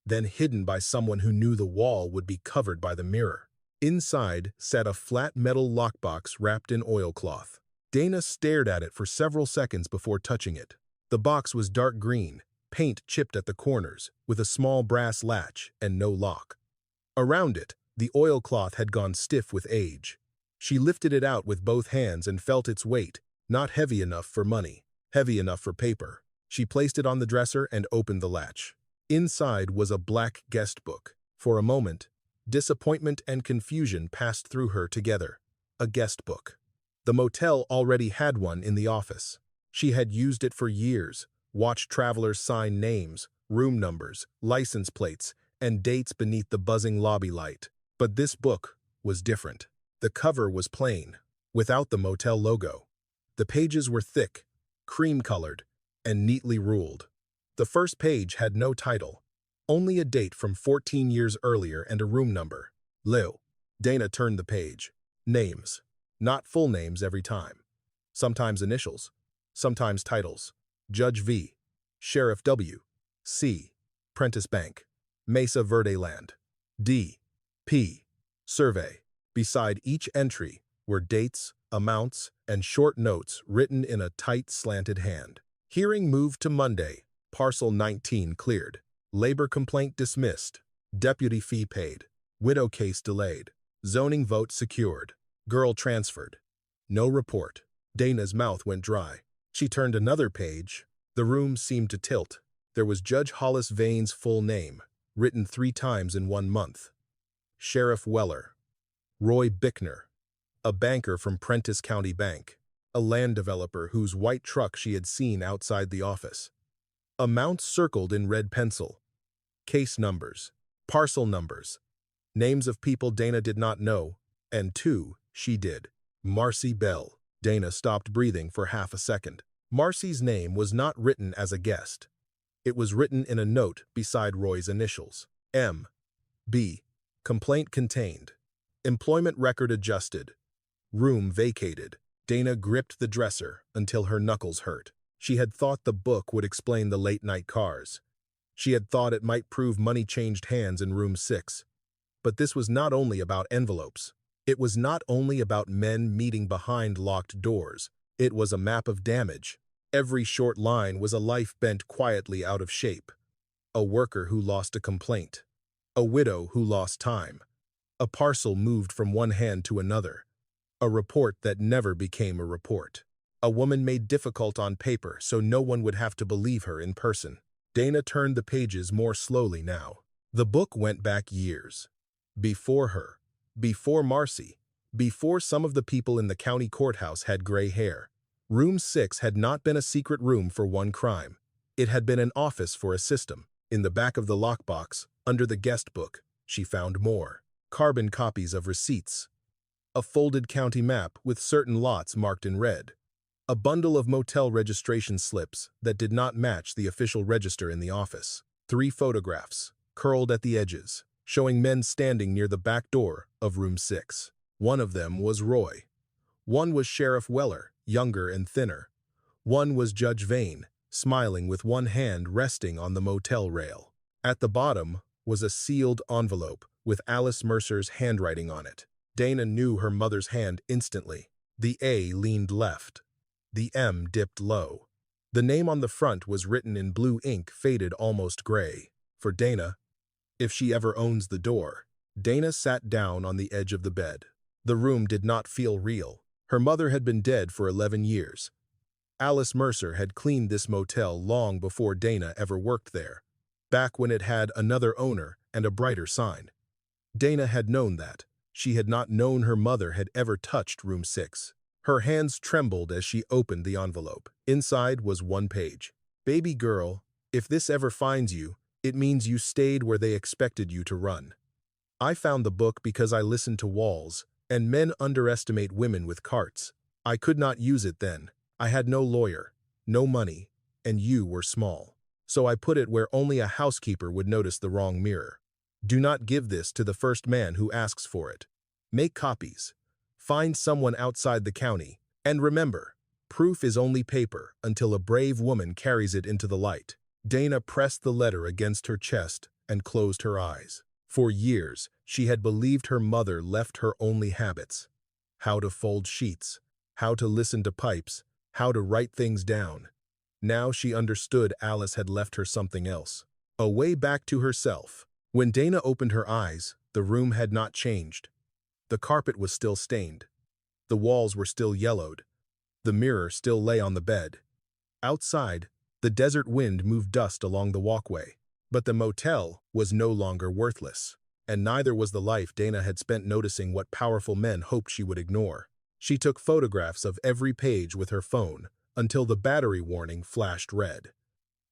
then hidden by someone who knew the wall would be covered by the mirror. Inside sat a flat metal lockbox wrapped in oilcloth. Dana stared at it for several seconds before touching it. The box was dark green, paint chipped at the corners, with a small brass latch and no lock. Around it, the oilcloth had gone stiff with age. She lifted it out with both hands and felt its weight, not heavy enough for money, heavy enough for paper. She placed it on the dresser and opened the latch. Inside was a black guest book. For a moment, disappointment and confusion passed through her together. A guest book. The motel already had one in the office. She had used it for years, watched travelers sign names, room numbers, license plates, and dates beneath the buzzing lobby light. But this book was different. The cover was plain, without the motel logo. The pages were thick, cream-colored, and neatly ruled. The first page had no title, only a date from 14 years earlier and a room number. Lil. Dana turned the page. Names. Not full names every time. Sometimes initials. Sometimes titles. Judge V. Sheriff W. C. Prentice Bank. Mesa Verde Land. D. P. Survey. Beside each entry were dates, amounts, and short notes written in a tight, slanted hand. Hearing moved to Monday. Parcel 19 cleared. Labor complaint dismissed. Deputy fee paid. Widow case delayed. Zoning vote secured. Girl transferred. No report. Dana's mouth went dry. She turned another page. The room seemed to tilt. There was Judge Hollis Vane's full name, written 3 times in 1 month. Sheriff Weller. Roy Bickner. A banker from Prentice County Bank. A land developer whose white truck she had seen outside the office. Amounts circled in red pencil. Case numbers. Parcel numbers. Names of people Dana did not know, and 2 she did. Marcy Bell. Dana stopped breathing for half a second. Marcy's name was not written as a guest. It was written in a note beside Roy's initials. M. B. Complaint contained. Employment record adjusted. Room vacated. Dana gripped the dresser until her knuckles hurt. She had thought the book would explain the late-night cars. She had thought it might prove money changed hands in room 6. But this was not only about envelopes. It was not only about men meeting behind locked doors. It was a map of damage. Every short line was a life bent quietly out of shape. A worker who lost a complaint. A widow who lost time. A parcel moved from one hand to another. A report that never became a report. A woman made difficult on paper so no one would have to believe her in person. Dana turned the pages more slowly now. The book went back years. Before her. Before Marcy. Before some of the people in the county courthouse had gray hair. Room 6 had not been a secret room for one crime. It had been an office for a system. In the back of the lockbox, under the guest book, she found more. Carbon copies of receipts. A folded county map with certain lots marked in red. A bundle of motel registration slips that did not match the official register in the office. 3 photographs, curled at the edges, showing men standing near the back door of room 6. One of them was Roy. One was Sheriff Weller, younger and thinner. One was Judge Vane, smiling with one hand resting on the motel rail. At the bottom was a sealed envelope with Alice Mercer's handwriting on it. Dana knew her mother's hand instantly. The A leaned left. The M dipped low. The name on the front was written in blue ink faded almost gray. For Dana, if she ever owns the door. Dana sat down on the edge of the bed. The room did not feel real. Her mother had been dead for 11 years. Alice Mercer had cleaned this motel long before Dana ever worked there, back when it had another owner and a brighter sign. Dana had known that. She had not known her mother had ever touched room 6. Her hands trembled as she opened the envelope. Inside was one page. Baby girl, if this ever finds you, it means you stayed where they expected you to run. I found the book because I listened to walls, and men underestimate women with carts. I could not use it then. I had no lawyer, no money, and you were small. So I put it where only a housekeeper would notice the wrong mirror. Do not give this to the first man who asks for it. Make copies. Find someone outside the county. And remember, proof is only paper until a brave woman carries it into the light. Dana pressed the letter against her chest and closed her eyes. For years, she had believed her mother left her only habits. How to fold sheets, how to listen to pipes, how to write things down. Now she understood Alice had left her something else. A way back to herself. When Dana opened her eyes, the room had not changed. The carpet was still stained. The walls were still yellowed. The mirror still lay on the bed. Outside, the desert wind moved dust along the walkway. But the motel was no longer worthless. And neither was the life Dana had spent noticing what powerful men hoped she would ignore. She took photographs of every page with her phone until the battery warning flashed red.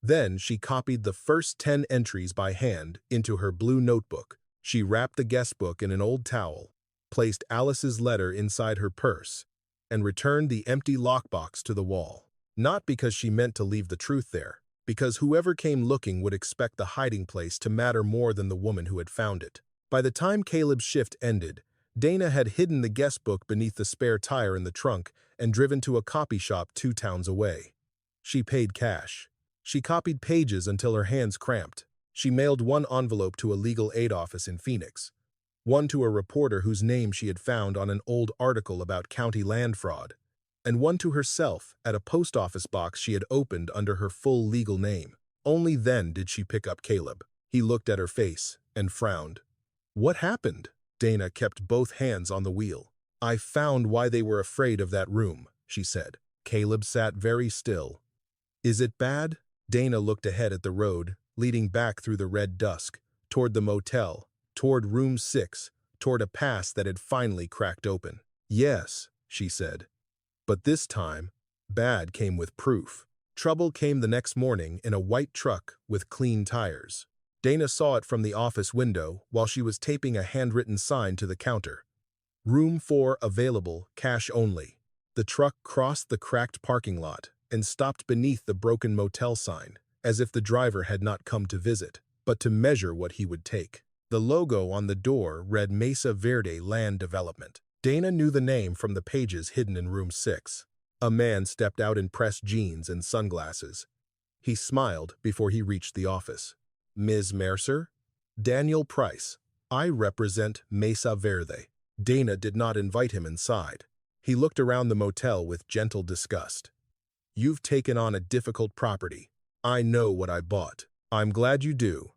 Then she copied the first 10 entries by hand into her blue notebook. She wrapped the guest book in an old towel, placed Alice's letter inside her purse, and returned the empty lockbox to the wall. Not because she meant to leave the truth there, because whoever came looking would expect the hiding place to matter more than the woman who had found it. By the time Caleb's shift ended, Dana had hidden the guest book beneath the spare tire in the trunk and driven to a copy shop 2 towns away. She paid cash. She copied pages until her hands cramped. She mailed one envelope to a legal aid office in Phoenix, one to a reporter whose name she had found on an old article about county land fraud, and one to herself at a post office box she had opened under her full legal name. Only then did she pick up Caleb. He looked at her face and frowned. What happened? Dana kept both hands on the wheel. I found why they were afraid of that room, she said. Caleb sat very still. Is it bad? Dana looked ahead at the road, leading back through the red dusk, toward the motel, toward room 6, toward a pass that had finally cracked open. Yes, she said. But this time, bad came with proof. Trouble came the next morning in a white truck with clean tires. Dana saw it from the office window while she was taping a handwritten sign to the counter. Room 4 available, cash only. The truck crossed the cracked parking lot and stopped beneath the broken motel sign, as if the driver had not come to visit, but to measure what he would take. The logo on the door read Mesa Verde Land Development. Dana knew the name from the pages hidden in room 6. A man stepped out in pressed jeans and sunglasses. He smiled before he reached the office. Ms. Mercer? Daniel Price. I represent Mesa Verde. Dana did not invite him inside. He looked around the motel with gentle disgust. You've taken on a difficult property. I know what I bought. I'm glad you do.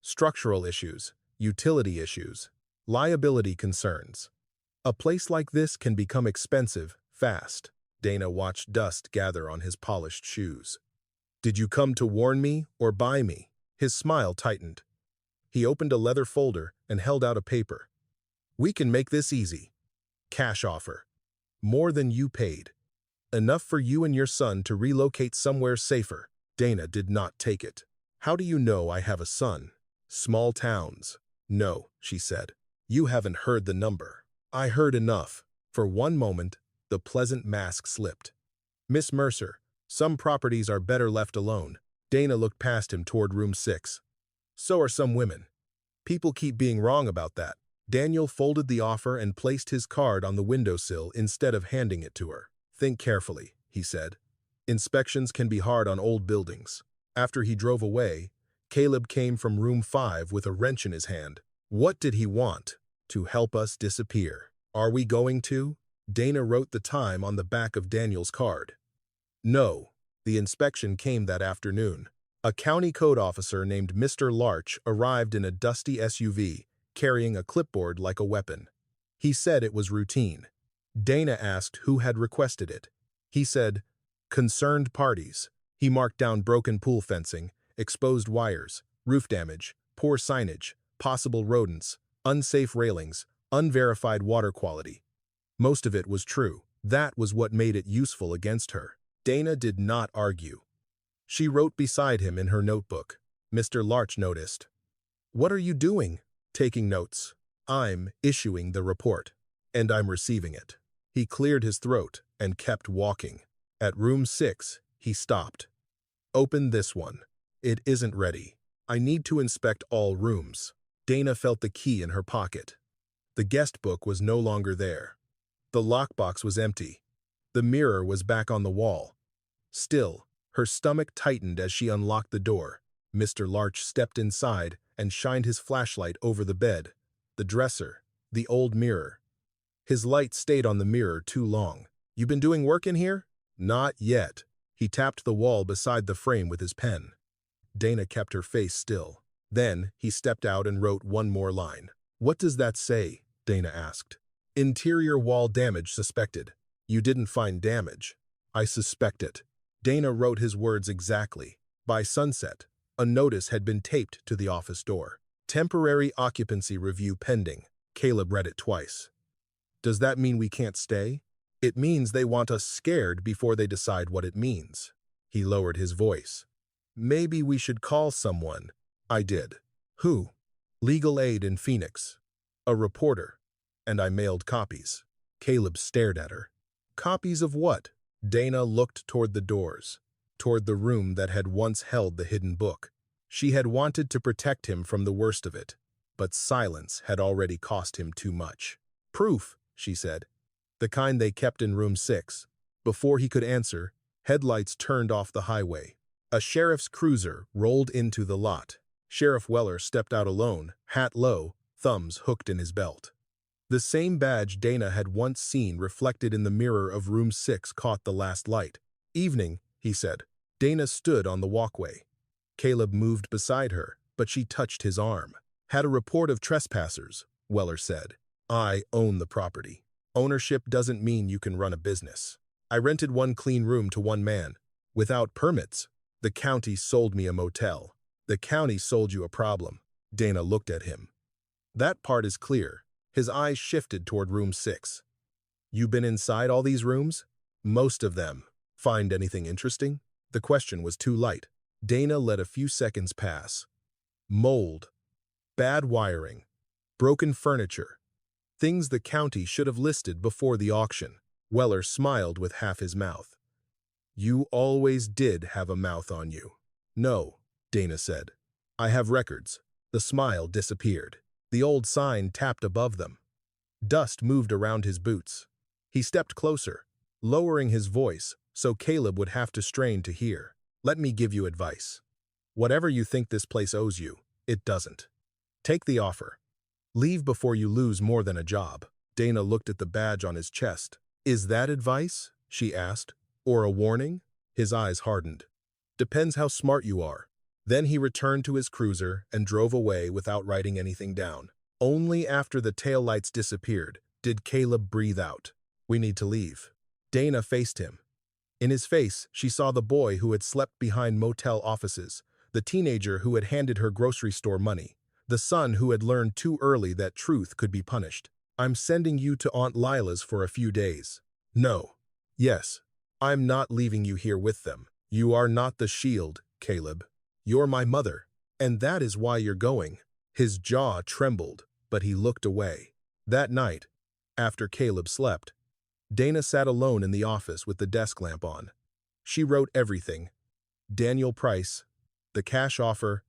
Structural issues, utility issues, liability concerns. A place like this can become expensive, fast. Dana watched dust gather on his polished shoes. Did you come to warn me or buy me? His smile tightened. He opened a leather folder and held out a paper. We can make this easy. Cash offer. More than you paid. Enough for you and your son to relocate somewhere safer. Dana did not take it. How do you know I have a son? Small towns. No, she said. You haven't heard the number. I heard enough. For one moment, the pleasant mask slipped. Miss Mercer, some properties are better left alone. Dana looked past him toward room 6. So are some women. People keep being wrong about that. Daniel folded the offer and placed his card on the windowsill instead of handing it to her. Think carefully, he said. Inspections can be hard on old buildings. After he drove away, Caleb came from room 5 with a wrench in his hand. What did he want? To help us disappear. Are we going to? Dana wrote the time on the back of Daniel's card. No. The inspection came that afternoon. A county code officer named Mr. Larch arrived in a dusty SUV, carrying a clipboard like a weapon. He said it was routine. Dana asked who had requested it. He said, concerned parties. He marked down broken pool fencing, exposed wires, roof damage, poor signage, possible rodents, unsafe railings, unverified water quality. Most of it was true. That was what made it useful against her. Dana did not argue. She wrote beside him in her notebook. Mr. Larch noticed. What are you doing? Taking notes. I'm issuing the report. And I'm receiving it. He cleared his throat and kept walking. At room 6, he stopped. Open this one. It isn't ready. I need to inspect all rooms. Dana felt the key in her pocket. The guest book was no longer there. The lockbox was empty. The mirror was back on the wall. Still, her stomach tightened as she unlocked the door. Mr. Larch stepped inside and shined his flashlight over the bed, the dresser, the old mirror. His light stayed on the mirror too long. You been doing work in here? Not yet. He tapped the wall beside the frame with his pen. Dana kept her face still. Then he stepped out and wrote one more line. What does that say? Dana asked. Interior wall damage suspected. You didn't find damage. I suspect it. Dana wrote his words exactly. By sunset, a notice had been taped to the office door. Temporary occupancy review pending. Caleb read it twice. Does that mean we can't stay? It means they want us scared before they decide what it means. He lowered his voice. Maybe we should call someone. I did. Who? Legal aid in Phoenix. A reporter. And I mailed copies. Caleb stared at her. Copies of what? Dana looked toward the doors, toward the room that had once held the hidden book. She had wanted to protect him from the worst of it, but silence had already cost him too much. Proof, she said. The kind they kept in room 6. Before he could answer, headlights turned off the highway. A sheriff's cruiser rolled into the lot. Sheriff Weller stepped out alone, hat low, thumbs hooked in his belt. The same badge Dana had once seen reflected in the mirror of room 6 caught the last light. Evening, he said. Dana stood on the walkway. Caleb moved beside her, but she touched his arm. Had a report of trespassers, Weller said. I own the property. Ownership doesn't mean you can run a business. I rented one clean room to one man. Without permits, the county sold me a motel. The county sold you a problem. Dana looked at him. That part is clear. His eyes shifted toward room 6. You been inside all these rooms? Most of them. Find anything interesting? The question was too light. Dana let a few seconds pass. Mold. Bad wiring. Broken furniture. Things the county should have listed before the auction. Weller smiled with half his mouth. You always did have a mouth on you. No, Dana said. I have records. The smile disappeared. The old sign tapped above them. Dust moved around his boots. He stepped closer, lowering his voice so Caleb would have to strain to hear. Let me give you advice. Whatever you think this place owes you, it doesn't. Take the offer. Leave before you lose more than a job. Dana looked at the badge on his chest. Is that advice? She asked. Or a warning? His eyes hardened. Depends how smart you are. Then he returned to his cruiser and drove away without writing anything down. Only after the taillights disappeared did Caleb breathe out. We need to leave. Dana faced him. In his face, she saw the boy who had slept behind motel offices, the teenager who had handed her grocery store money, the son who had learned too early that truth could be punished. I'm sending you to Aunt Lila's for a few days. No. Yes. I'm not leaving you here with them. You are not the shield, Caleb. You're my mother, and that is why you're going." His jaw trembled, but he looked away. That night, after Caleb slept, Dana sat alone in the office with the desk lamp on. She wrote everything: Daniel Price, the cash offer,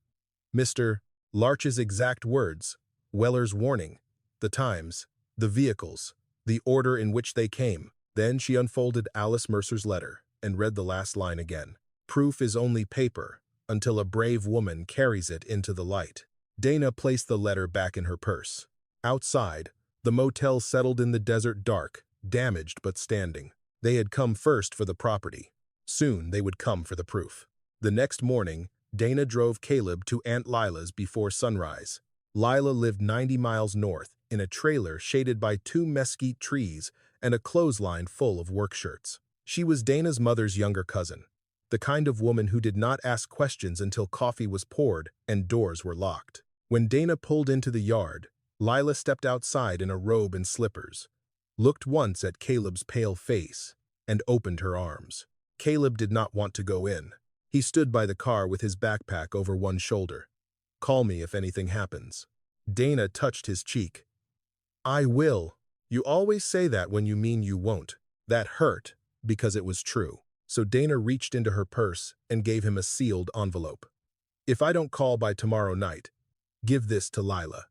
Mr. Larch's exact words, Weller's warning, the times, the vehicles, the order in which they came. Then she unfolded Alice Mercer's letter and read the last line again. "Proof is only paper until a brave woman carries it into the light." Dana placed the letter back in her purse. Outside, the motel settled in the desert dark, damaged but standing. They had come first for the property. Soon they would come for the proof. The next morning, Dana drove Caleb to Aunt Lila's before sunrise. Lila lived 90 miles north, in a trailer shaded by 2 mesquite trees and a clothesline full of work shirts. She was Dana's mother's younger cousin, the kind of woman who did not ask questions until coffee was poured and doors were locked. When Dana pulled into the yard, Lila stepped outside in a robe and slippers, looked once at Caleb's pale face, and opened her arms. Caleb did not want to go in. He stood by the car with his backpack over one shoulder. "Call me if anything happens." Dana touched his cheek. "I will. You always say that when you mean you won't." That hurt, because it was true. So Dana reached into her purse and gave him a sealed envelope. "If I don't call by tomorrow night, give this to Lila.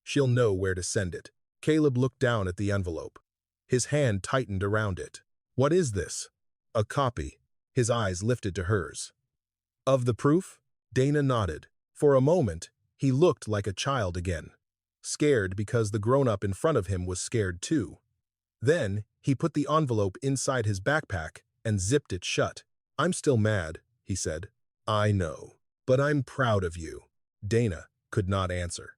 She'll know where to send it." Caleb looked down at the envelope. His hand tightened around it. "What is this?" "A copy." His eyes lifted to hers. "Of the proof?" Dana nodded. For a moment, he looked like a child again, scared because the grown-up in front of him was scared too. Then, he put the envelope inside his backpack and zipped it shut. "I'm still mad," he said. "I know, but I'm proud of you." Dana could not answer.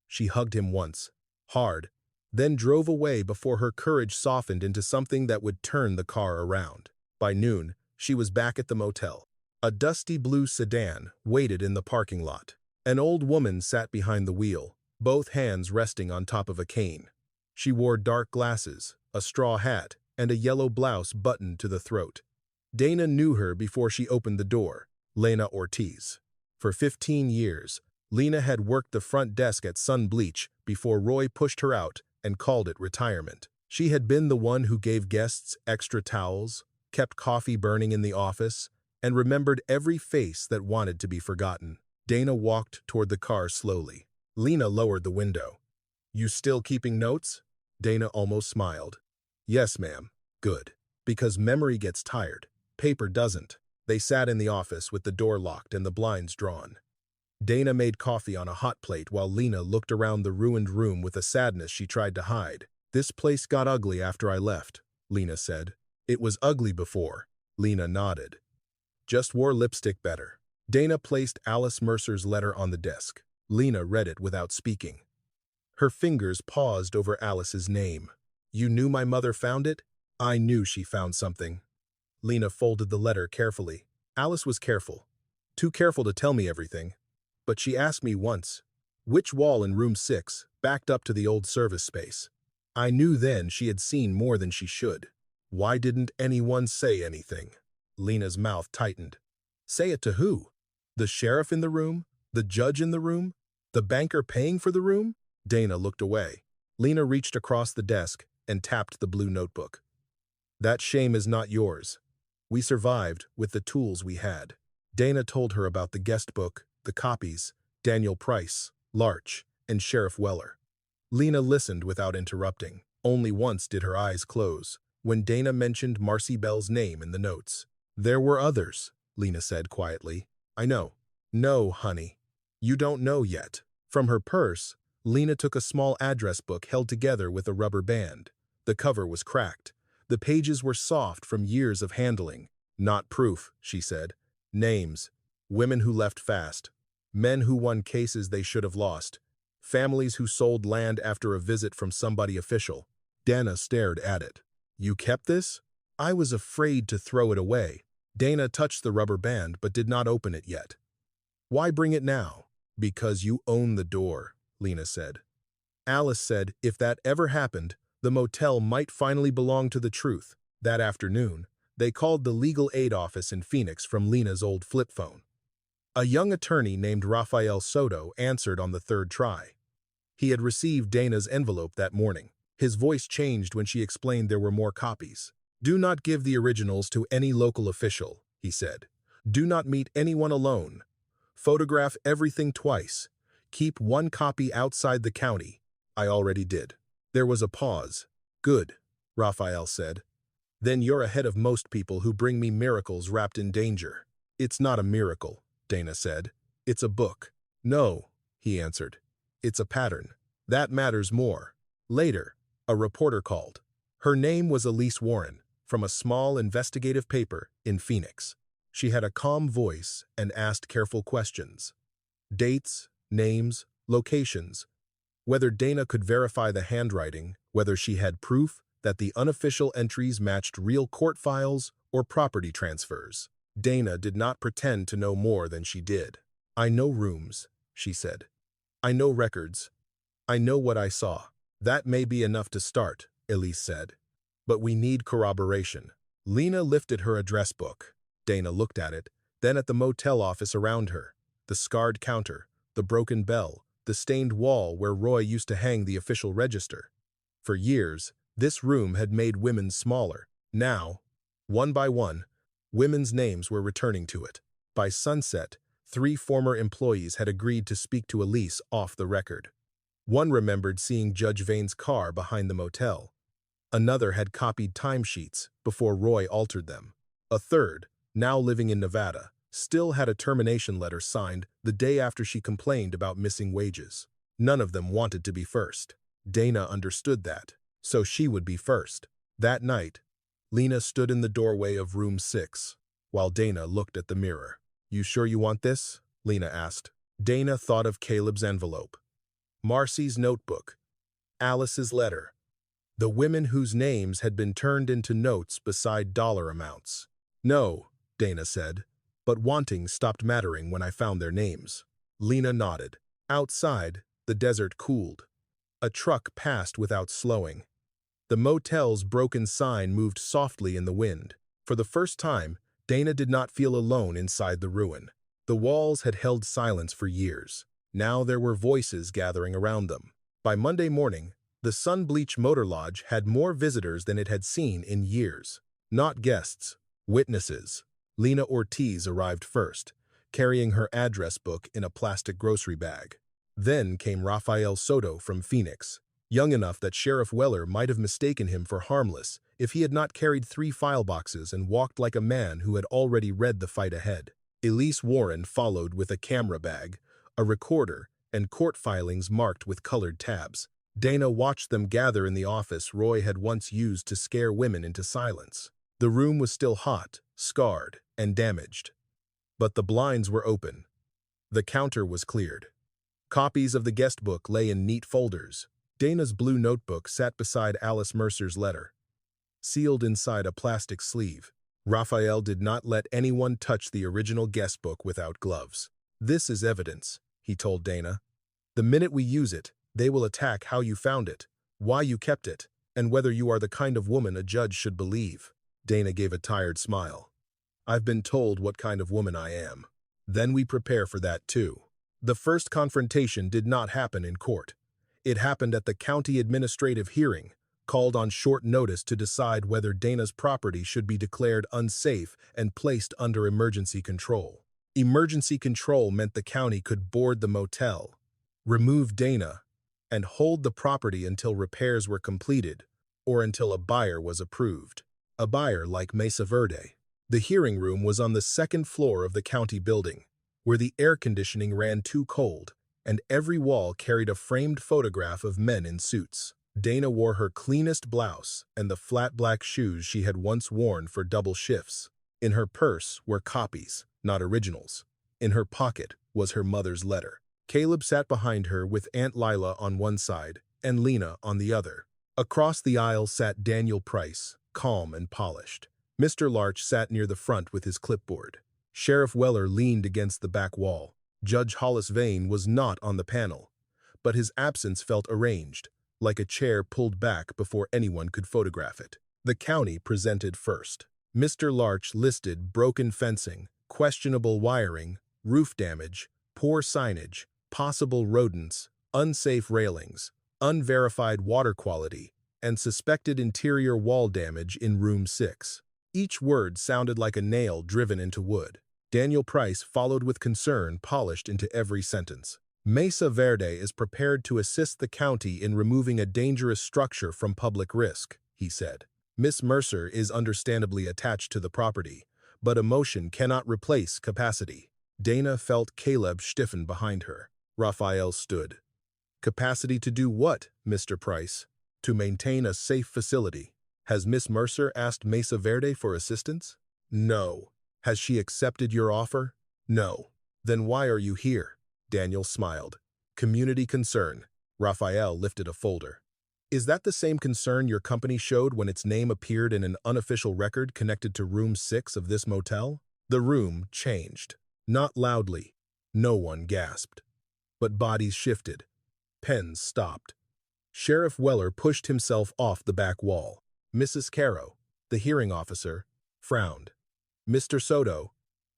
She hugged him once, hard, then drove away before her courage softened into something that would turn the car around. By noon, she was back at the motel. A dusty blue sedan waited in the parking lot. An old woman sat behind the wheel, both hands resting on top of a cane. She wore dark glasses, a straw hat, and a yellow blouse buttoned to the throat. Dana knew her before she opened the door, Lena Ortiz. For 15 years, Lena had worked the front desk at Sun Bleach before Roy pushed her out and called it retirement. She had been the one who gave guests extra towels, kept coffee burning in the office, and remembered every face that wanted to be forgotten. Dana walked toward the car slowly. Lena lowered the window. "You still keeping notes?" Dana almost smiled. "Yes, ma'am." "Good. Because memory gets tired. Paper doesn't." They sat in the office with the door locked and the blinds drawn. Dana made coffee on a hot plate while Lena looked around the ruined room with a sadness she tried to hide. "This place got ugly after I left," Lena said. "It was ugly before." Lena nodded. "Just wore lipstick better." Dana placed Alice Mercer's letter on the desk. Lena read it without speaking. Her fingers paused over Alice's name. "You knew my mother found it?" "I knew she found something." Lena folded the letter carefully. Alice was careful. Too careful to tell me everything. But she asked me once, which wall in room 6 backed up to the old service space. I knew then she had seen more than she should. Why didn't anyone say anything? Lena's mouth tightened. Say it to who? The sheriff in the room? The judge in the room? The banker paying for the room? Dana looked away. Lena reached across the desk and tapped the blue notebook. That shame is not yours. We survived with the tools we had. Dana told her about the guest book, the copies, Daniel Price, Larch, and Sheriff Weller. Lena listened without interrupting. Only once did her eyes close, when Dana mentioned Marcy Bell's name in the notes. There were others, Lena said quietly. I know. No, honey. You don't know yet. From her purse, Lena took a small address book held together with a rubber band. The cover was cracked. The pages were soft from years of handling. Not proof, she said. Names. Women who left fast. Men who won cases they should have lost. Families who sold land after a visit from somebody official. Dana stared at it. You kept this? I was afraid to throw it away. Dana touched the rubber band but did not open it yet. Why bring it now? Because you own the door, Lena said. Alice said if that ever happened, the motel might finally belong to the truth. That afternoon, They called the legal aid office in Phoenix from Lena's old flip phone. A young attorney named Rafael Soto answered on the third try. He had received Dana's envelope that morning. His voice changed when she explained there were more copies. "Do not give the originals to any local official," he said. "Do not meet anyone alone. Photograph everything twice. Keep one copy outside the county." "I already did." There was a pause. "Good," Raphael said. "Then you're ahead of most people who bring me miracles wrapped in danger." "It's not a miracle," Dana said. "It's a book." "No," he answered. "It's a pattern. That matters more." Later, a reporter called. Her name was Elise Warren, from a small investigative paper in Phoenix. She had a calm voice and asked careful questions. Dates, names, locations. Whether Dana could verify the handwriting, whether she had proof that the unofficial entries matched real court files or property transfers. Dana did not pretend to know more than she did. "I know rooms," she said. "I know records. I know what I saw." "That may be enough to start," Elise said. "But we need corroboration." Lena lifted her address book. Dana looked at it, then at the motel office around her, the scarred counter, the broken bell, the stained wall where Roy used to hang the official register. For years, this room had made women smaller. Now, one by one, women's names were returning to it. By sunset, 3 former employees had agreed to speak to Elise off the record. One remembered seeing Judge Vane's car behind the motel. Another had copied timesheets before Roy altered them. A third, now living in Nevada, still had a termination letter signed the day after she complained about missing wages. None of them wanted to be first. Dana understood that, so she would be first. That night, Lena stood in the doorway of room 6, while Dana looked at the mirror. "You sure you want this?" Lena asked. Dana thought of Caleb's envelope, Marcy's notebook, Alice's letter, the women whose names had been turned into notes beside dollar amounts. "No," Dana said, "but wanting stopped mattering when I found their names." Lena nodded. Outside, the desert cooled. A truck passed without slowing. The motel's broken sign moved softly in the wind. For the first time, Dana did not feel alone inside the ruin. The walls had held silence for years. Now there were voices gathering around them. By Monday morning, the sun-bleached motor lodge had more visitors than it had seen in years. Not guests, witnesses. Lena Ortiz arrived first, carrying her address book in a plastic grocery bag. Then came Rafael Soto from Phoenix, young enough that Sheriff Weller might have mistaken him for harmless if he had not carried 3 file boxes and walked like a man who had already read the fight ahead. Elise Warren followed with a camera bag, a recorder, and court filings marked with colored tabs. Dana watched them gather in the office Roy had once used to scare women into silence. The room was still hot, scarred, and damaged. But the blinds were open. The counter was cleared. Copies of the guest book lay in neat folders. Dana's blue notebook sat beside Alice Mercer's letter, sealed inside a plastic sleeve. Raphael did not let anyone touch the original guest book without gloves. "This is evidence," he told Dana. "The minute we use it, they will attack how you found it, why you kept it, and whether you are the kind of woman a judge should believe." Dana gave a tired smile. "I've been told what kind of woman I am. Then we prepare for that too." The first confrontation did not happen in court. It happened at the county administrative hearing, called on short notice to decide whether Dana's property should be declared unsafe and placed under emergency control. Emergency control meant the county could board the motel, remove Dana, and hold the property until repairs were completed or until a buyer was approved. A buyer like Mesa Verde. The hearing room was on the 2nd floor of the county building, where the air conditioning ran too cold, and every wall carried a framed photograph of men in suits. Dana wore her cleanest blouse and the flat black shoes she had once worn for double shifts. In her purse were copies, not originals. In her pocket was her mother's letter. Caleb sat behind her with Aunt Lila on one side and Lena on the other. Across the aisle sat Daniel Price, calm and polished. Mr. Larch sat near the front with his clipboard. Sheriff Weller leaned against the back wall. Judge Hollis Vane was not on the panel, but his absence felt arranged, like a chair pulled back before anyone could photograph it. The county presented first. Mr. Larch listed broken fencing, questionable wiring, roof damage, poor signage, possible rodents, unsafe railings, unverified water quality, and suspected interior wall damage in room 6. Each word sounded like a nail driven into wood. Daniel Price followed with concern polished into every sentence. Mesa Verde is prepared to assist the county in removing a dangerous structure from public risk, he said. Miss Mercer is understandably attached to the property, but emotion cannot replace capacity. Dana felt Caleb stiffen behind her. Raphael stood. Capacity to do what, Mr. Price? To maintain a safe facility. Has Miss Mercer asked Mesa Verde for assistance? No. Has she accepted your offer? No. Then why are you here? Daniel smiled. Community concern. Raphael lifted a folder. Is that the same concern your company showed when its name appeared in an unofficial record connected to room 6 of this motel? The room changed. Not loudly. No one gasped. But bodies shifted. Pens stopped. Sheriff Weller pushed himself off the back wall. Mrs. Caro, the hearing officer, frowned. Mr. Soto,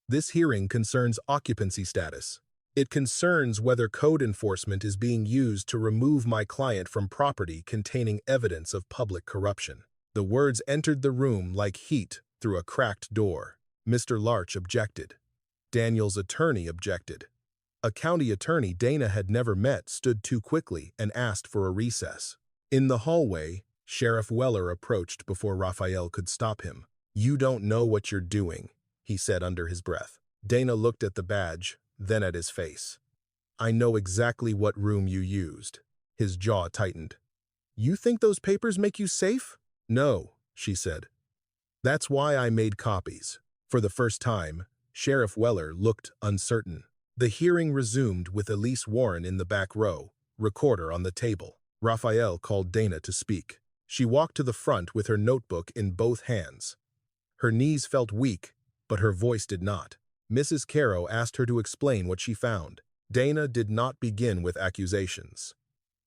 this hearing concerns occupancy status. It concerns whether code enforcement is being used to remove my client from property containing evidence of public corruption. The words entered the room like heat through a cracked door. Mr. Larch objected. Daniel's attorney objected. A county attorney Dana had never met stood too quickly and asked for a recess. In the hallway, Sheriff Weller approached before Raphael could stop him. You don't know what you're doing, he said under his breath. Dana looked at the badge, then at his face. I know exactly what room you used. His jaw tightened. You think those papers make you safe? No, she said. That's why I made copies. For the first time, Sheriff Weller looked uncertain. The hearing resumed with Elise Warren in the back row, recorder on the table. Raphael called Dana to speak. She walked to the front with her notebook in both hands. Her knees felt weak, but her voice did not. Mrs. Caro asked her to explain what she found. Dana did not begin with accusations.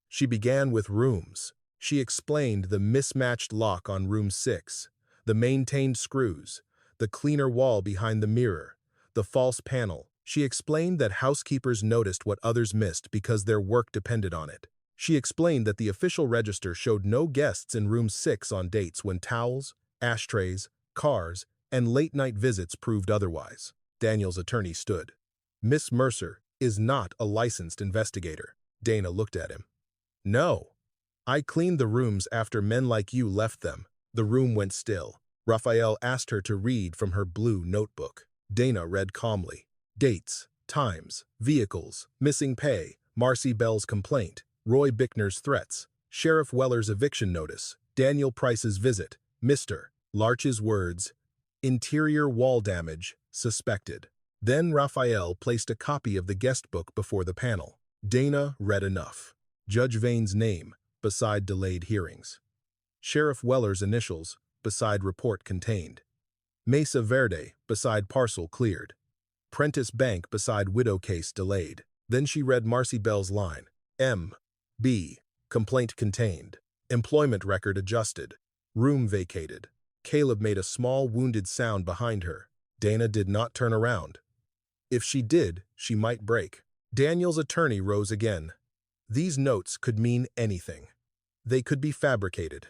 She began with rooms. She explained the mismatched lock on room 6, the maintained screws, the cleaner wall behind the mirror, the false panel. She explained that housekeepers noticed what others missed because their work depended on it. She explained that the official register showed no guests in room 6 on dates when towels, ashtrays, cars, and late-night visits proved otherwise. Daniel's attorney stood. Miss Mercer is not a licensed investigator. Dana looked at him. No. I cleaned the rooms after men like you left them. The room went still. Raphael asked her to read from her blue notebook. Dana read calmly. Dates, times, vehicles, missing pay, Marcy Bell's complaint, Roy Bickner's threats, Sheriff Weller's eviction notice, Daniel Price's visit, Mr. Larch's words, interior wall damage, suspected. Then Raphael placed a copy of the guest book before the panel. Dana read enough. Judge Vane's name, beside delayed hearings. Sheriff Weller's initials, beside report contained. Mesa Verde, beside parcel cleared. Prentice Bank beside widow case delayed. Then she read Marcy Bell's line. M.B. Complaint contained. Employment record adjusted. Room vacated. Caleb made a small wounded sound behind her. Dana did not turn around. If she did, she might break. Daniel's attorney rose again. These notes could mean anything. They could be fabricated.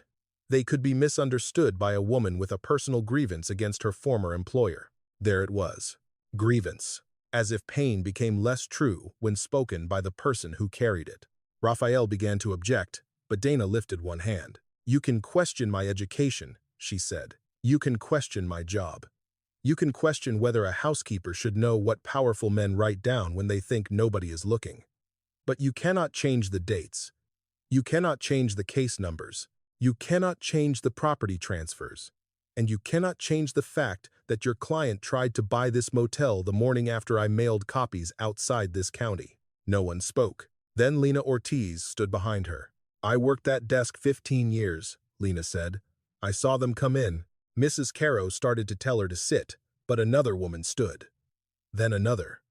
They could be misunderstood by a woman with a personal grievance against her former employer. There it was. Grievance. As if pain became less true when spoken by the person who carried it. Raphael began to object, but Dana lifted one hand. You can question my education, she said. You can question my job. You can question whether a housekeeper should know what powerful men write down when they think nobody is looking. But you cannot change the dates. You cannot change the case numbers. You cannot change the property transfers. And you cannot change the fact that your client tried to buy this motel the morning after I mailed copies outside this county. No one spoke. Then Lena Ortiz stood behind her. I worked that desk 15 years, Lena said. I saw them come in. Mrs. Caro started to tell her to sit, but another woman stood. Then another.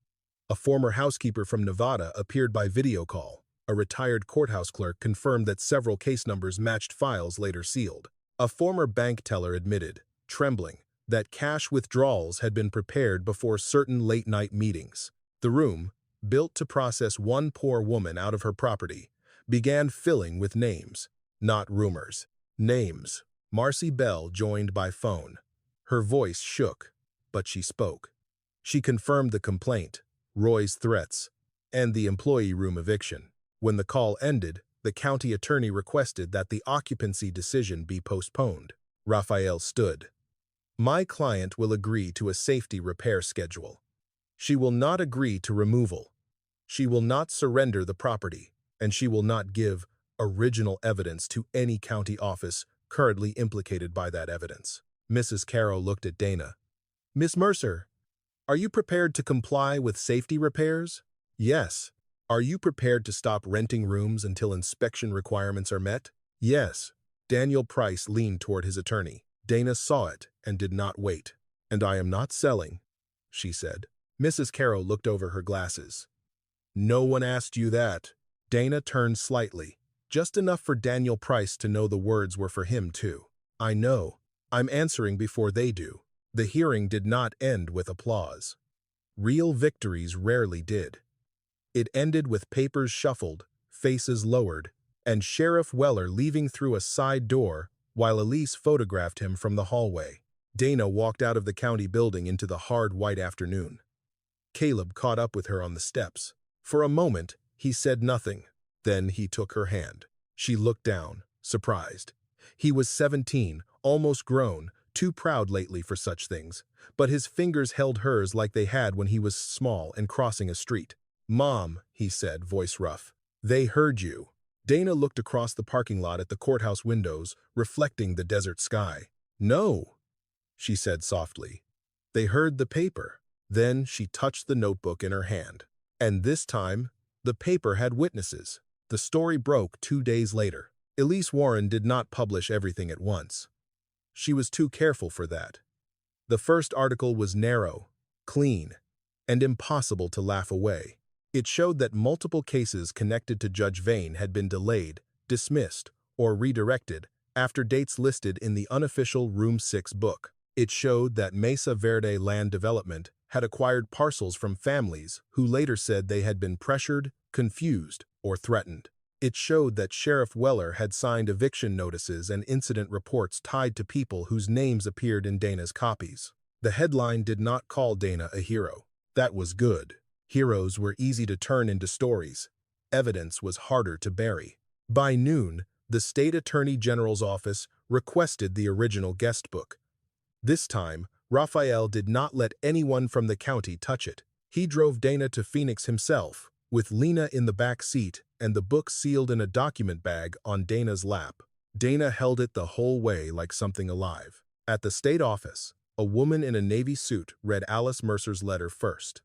A former housekeeper from Nevada appeared by video call. A retired courthouse clerk confirmed that several case numbers matched files later sealed. A former bank teller admitted, trembling, that cash withdrawals had been prepared before certain late-night meetings. The room, built to process one poor woman out of her property, began filling with names, not rumors. Names. Marcy Bell joined by phone. Her voice shook, but she spoke. She confirmed the complaint, Roy's threats, and the employee room eviction. When the call ended, the county attorney requested that the occupancy decision be postponed. Raphael stood. My client will agree to a safety repair schedule. She will not agree to removal. She will not surrender the property, and she will not give original evidence to any county office currently implicated by that evidence. Mrs. Carroll looked at Dana. Miss Mercer, are you prepared to comply with safety repairs? Yes. Are you prepared to stop renting rooms until inspection requirements are met? Yes. Daniel Price leaned toward his attorney. Dana saw it and did not wait. And I am not selling, she said. Mrs. Carroll looked over her glasses. No one asked you that. Dana turned slightly, just enough for Daniel Price to know the words were for him too. I know. I'm answering before they do. The hearing did not end with applause. Real victories rarely did. It ended with papers shuffled, faces lowered, and Sheriff Weller leaving through a side door while Elise photographed him from the hallway. Dana walked out of the county building into the hard white afternoon. Caleb caught up with her on the steps. For a moment, he said nothing. Then he took her hand. She looked down, surprised. He was 17, almost grown, too proud lately for such things, but his fingers held hers like they had when he was small and crossing a street. Mom, he said, voice rough. They heard you. Dana looked across the parking lot at the courthouse windows, reflecting the desert sky. No, she said softly. They heard the paper. Then she touched the notebook in her hand. And this time, the paper had witnesses. The story broke 2 days later. Elise Warren did not publish everything at once. She was too careful for that. The first article was narrow, clean, and impossible to laugh away. It showed that multiple cases connected to Judge Vane had been delayed, dismissed, or redirected after dates listed in the unofficial Room 6 book. It showed that Mesa Verde Land Development had acquired parcels from families who later said they had been pressured, confused, or threatened. It showed that Sheriff Weller had signed eviction notices and incident reports tied to people whose names appeared in Dana's copies. The headline did not call Dana a hero. That was good. Heroes were easy to turn into stories. Evidence was harder to bury. By noon, the state attorney general's office requested the original guest book. This time, Raphael did not let anyone from the county touch it. He drove Dana to Phoenix himself, with Lena in the back seat and the book sealed in a document bag on Dana's lap. Dana held it the whole way like something alive. At the state office, a woman in a navy suit read Alice Mercer's letter first.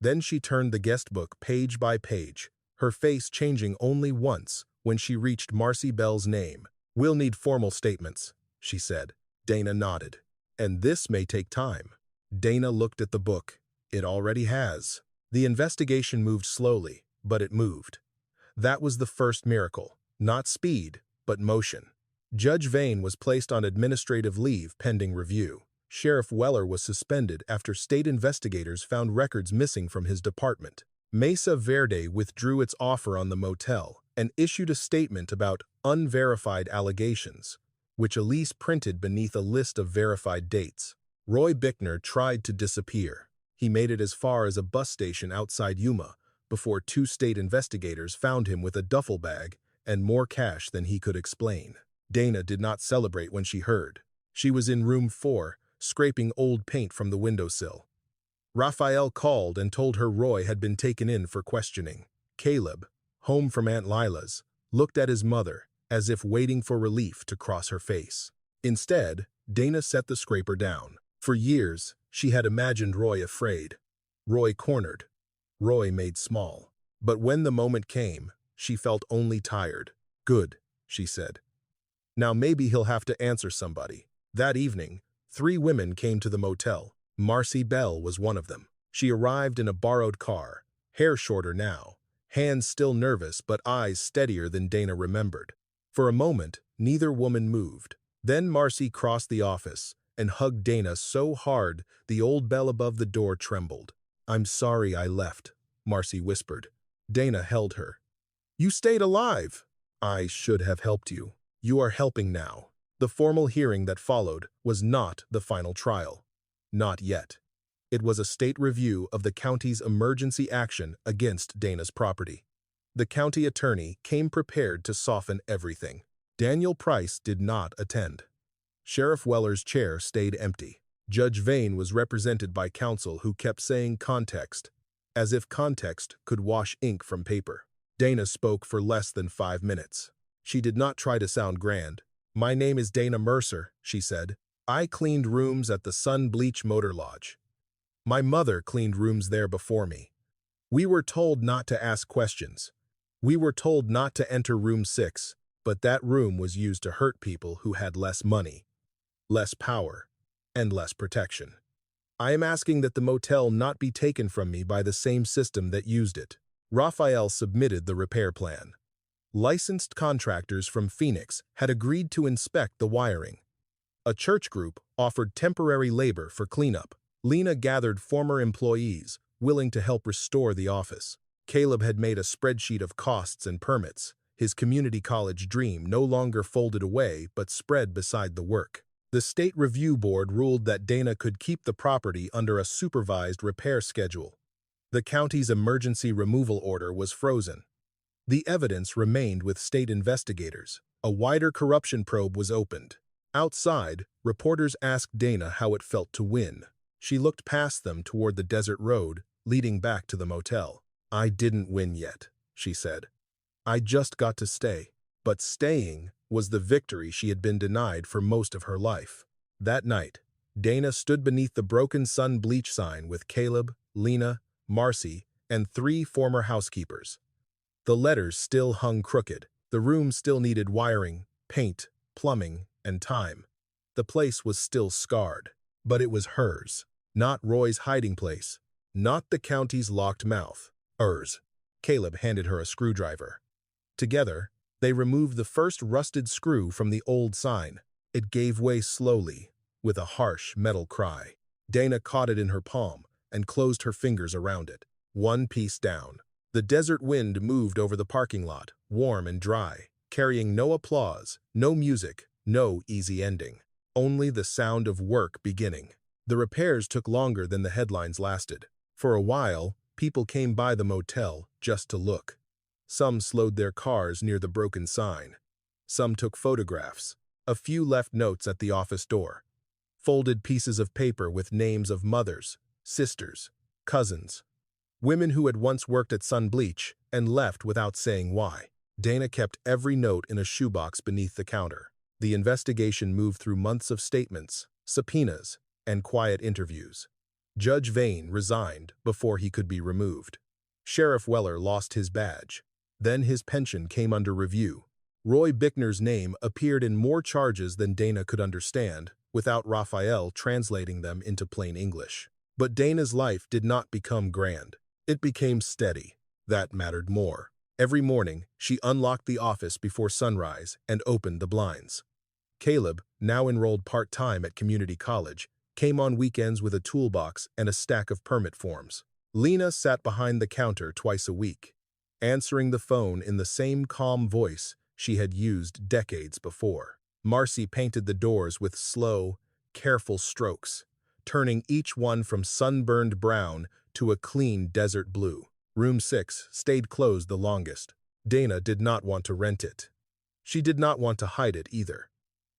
Then she turned the guest book page by page, her face changing only once when she reached Marcy Bell's name. We'll need formal statements, she said. Dana nodded. And this may take time. Dana looked at the book. It already has. The investigation moved slowly, but it moved. That was the first miracle. Not speed, but motion. Judge Vane was placed on administrative leave pending review. Sheriff Weller was suspended after state investigators found records missing from his department. Mesa Verde withdrew its offer on the motel and issued a statement about unverified allegations, which Elise printed beneath a list of verified dates. Roy Bickner tried to disappear. He made it as far as a bus station outside Yuma before 2 state investigators found him with a duffel bag and more cash than he could explain. Dana did not celebrate when she heard. She was in room 4, scraping old paint from the windowsill. Raphael called and told her Roy had been taken in for questioning. Caleb, home from Aunt Lila's, looked at his mother as if waiting for relief to cross her face. Instead, Dana set the scraper down. For years, she had imagined Roy afraid, Roy cornered, Roy made small. But when the moment came, she felt only tired. Good, she said. Now maybe he'll have to answer somebody. That evening, 3 women came to the motel. Marcy Bell was one of them. She arrived in a borrowed car, hair shorter now, hands still nervous but eyes steadier than Dana remembered. For a moment, neither woman moved. Then Marcy crossed the office and hugged Dana so hard the old bell above the door trembled. "I'm sorry I left," Marcy whispered. Dana held her. "You stayed alive." "I should have helped you. You are helping now." The formal hearing that followed was not the final trial. Not yet. It was a state review of the county's emergency action against Dana's property. The county attorney came prepared to soften everything. Daniel Price did not attend. Sheriff Weller's chair stayed empty. Judge Vane was represented by counsel who kept saying context, as if context could wash ink from paper. Dana spoke for less than 5 minutes. She did not try to sound grand. "My name is Dana Mercer," she said. "I cleaned rooms at the Sun Bleach Motor Lodge. My mother cleaned rooms there before me. We were told not to ask questions. We were told not to enter room 6, but that room was used to hurt people who had less money, less power, and less protection. I am asking that the motel not be taken from me by the same system that used it." Raphael submitted the repair plan. Licensed contractors from Phoenix had agreed to inspect the wiring. A church group offered temporary labor for cleanup. Lena gathered former employees, willing to help restore the office. Caleb had made a spreadsheet of costs and permits, his community college dream no longer folded away but spread beside the work. The State Review Board ruled that Dana could keep the property under a supervised repair schedule. The county's emergency removal order was frozen. The evidence remained with state investigators. A wider corruption probe was opened. Outside, reporters asked Dana how it felt to win. She looked past them toward the desert road, leading back to the motel. "I didn't win yet," she said. "I just got to stay." But staying was the victory she had been denied for most of her life. That night, Dana stood beneath the broken Sun Bleach sign with Caleb, Lena, Marcy, and 3 former housekeepers. The letters still hung crooked. The room still needed wiring, paint, plumbing, and time. The place was still scarred. But it was hers, not Roy's hiding place, not the county's locked mouth. Hers. Caleb handed her a screwdriver. Together, they removed the first rusted screw from the old sign. It gave way slowly, with a harsh metal cry. Dana caught it in her palm and closed her fingers around it. One piece down. The desert wind moved over the parking lot, warm and dry, carrying no applause, no music, no easy ending. Only the sound of work beginning. The repairs took longer than the headlines lasted. For a while, people came by the motel just to look. Some slowed their cars near the broken sign. Some took photographs. A few left notes at the office door. Folded pieces of paper with names of mothers, sisters, cousins. Women who had once worked at Sun Bleach and left without saying why. Dana kept every note in a shoebox beneath the counter. The investigation moved through months of statements, subpoenas, and quiet interviews. Judge Vane resigned before he could be removed. Sheriff Weller lost his badge. Then his pension came under review. Roy Bickner's name appeared in more charges than Dana could understand, without Raphael translating them into plain English. But Dana's life did not become grand. It became steady. That mattered more. Every morning, she unlocked the office before sunrise and opened the blinds. Caleb, now enrolled part-time at community college, came on weekends with a toolbox and a stack of permit forms. Lena sat behind the counter twice a week, answering the phone in the same calm voice she had used decades before. Marcy painted the doors with slow, careful strokes, turning each one from sunburned brown to a clean desert blue. Room 6 stayed closed the longest. Dana did not want to rent it. She did not want to hide it either.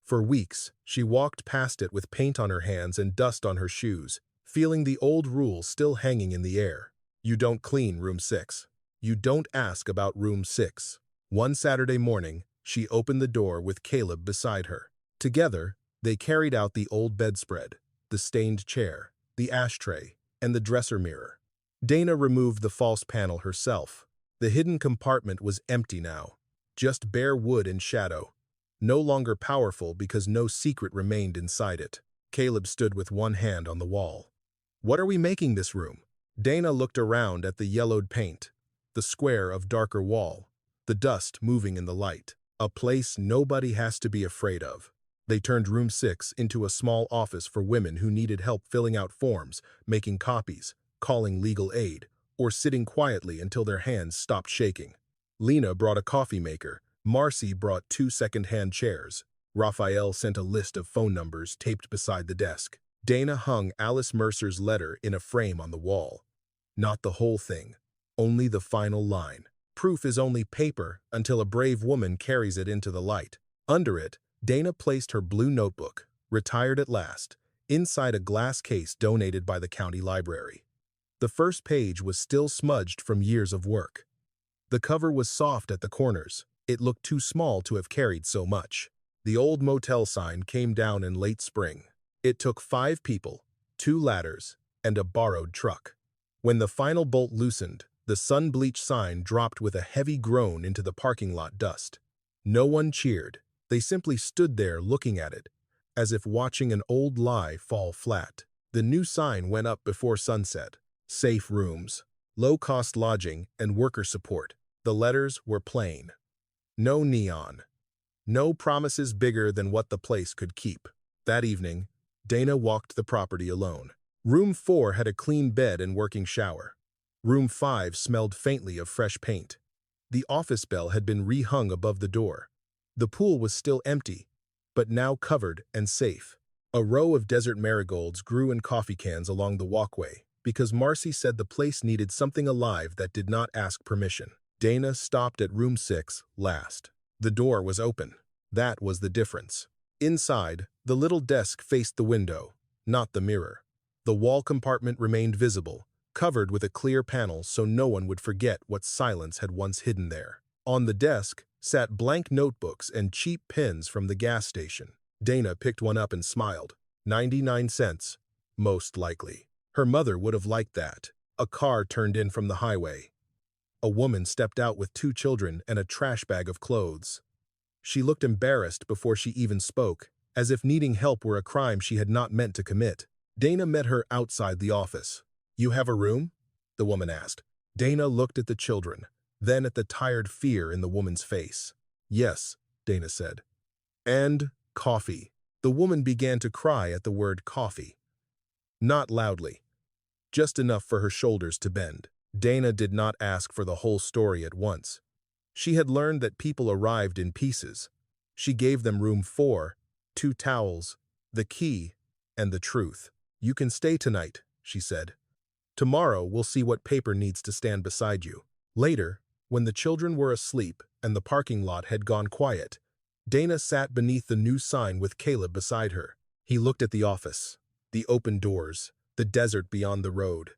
For weeks, she walked past it with paint on her hands and dust on her shoes, feeling the old rule still hanging in the air. You don't clean room 6. You don't ask about room 6. One Saturday morning, she opened the door with Caleb beside her. Together, they carried out the old bedspread, the stained chair, the ashtray, and the dresser mirror. Dana removed the false panel herself. The hidden compartment was empty now, just bare wood and shadow, no longer powerful because no secret remained inside it. Caleb stood with one hand on the wall. "What are we making this room?" Dana looked around at the yellowed paint, the square of darker wall, the dust moving in the light. "A place nobody has to be afraid of." They turned room 6 into a small office for women who needed help filling out forms, making copies, calling legal aid, or sitting quietly until their hands stopped shaking. Lena brought a coffee maker. Marcy brought 2 second-hand chairs. Raphael sent a list of phone numbers taped beside the desk. Dana hung Alice Mercer's letter in a frame on the wall. Not the whole thing, only the final line. Proof is only paper until a brave woman carries it into the light. Under it, Dana placed her blue notebook, retired at last, inside a glass case donated by the county library. The first page was still smudged from years of work. The cover was soft at the corners. It looked too small to have carried so much. The old motel sign came down in late spring. It took 5 people, 2 ladders, and a borrowed truck. When the final bolt loosened, the sun-bleached sign dropped with a heavy groan into the parking lot dust. No one cheered. They simply stood there looking at it, as if watching an old lie fall flat. The new sign went up before sunset. Safe rooms, low-cost lodging, and worker support. The letters were plain. No neon. No promises bigger than what the place could keep. That evening, Dana walked the property alone. Room 4 had a clean bed and working shower. Room 5 smelled faintly of fresh paint. The office bell had been rehung above the door. The pool was still empty, but now covered and safe. A row of desert marigolds grew in coffee cans along the walkway because Marcy said the place needed something alive that did not ask permission. Dana stopped at room 6 last. The door was open. That was the difference. Inside, the little desk faced the window, not the mirror. The wall compartment remained visible, covered with a clear panel so no one would forget what silence had once hidden there. On the desk sat blank notebooks and cheap pens from the gas station. Dana picked one up and smiled. 99 cents, most likely. Her mother would have liked that. A car turned in from the highway. A woman stepped out with 2 children and a trash bag of clothes. She looked embarrassed before she even spoke, as if needing help were a crime she had not meant to commit. Dana met her outside the office. "You have a room?" the woman asked. Dana looked at the children, then at the tired fear in the woman's face. "Yes," Dana said. "And coffee." The woman began to cry at the word coffee. Not loudly, just enough for her shoulders to bend. Dana did not ask for the whole story at once. She had learned that people arrived in pieces. She gave them room 4, 2 towels, the key, and the truth. "You can stay tonight," she said. "Tomorrow we'll see what paper needs to stand beside you." Later, when the children were asleep and the parking lot had gone quiet, Dana sat beneath the new sign with Caleb beside her. He looked at the office, the open doors, the desert beyond the road.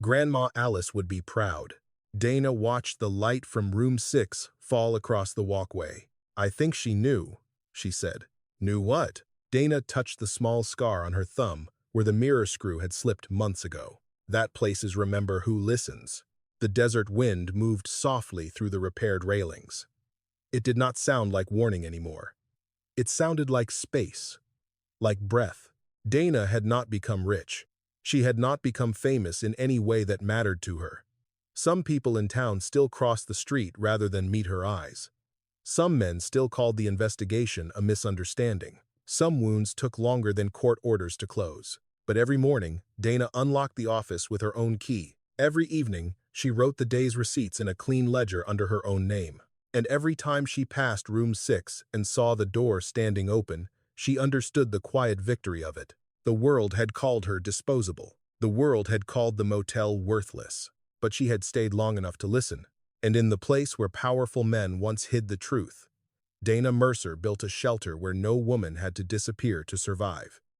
Grandma Alice would be proud. Dana watched the light from room 6 fall across the walkway. "I think she knew," she said. "Knew what?" Dana touched the small scar on her thumb where the mirror screw had slipped months ago. "That places remember who listens." The desert wind moved softly through the repaired railings. It did not sound like warning anymore. It sounded like space, like breath. Dana had not become rich. She had not become famous in any way that mattered to her. Some people in town still crossed the street rather than meet her eyes. Some men still called the investigation a misunderstanding. Some wounds took longer than court orders to close. But every morning, Dana unlocked the office with her own key. Every evening, she wrote the day's receipts in a clean ledger under her own name. And every time she passed room 6 and saw the door standing open, she understood the quiet victory of it. The world had called her disposable. The world had called the motel worthless. But she had stayed long enough to listen. And in the place where powerful men once hid the truth, Dana Mercer built a shelter where no woman had to disappear to survive.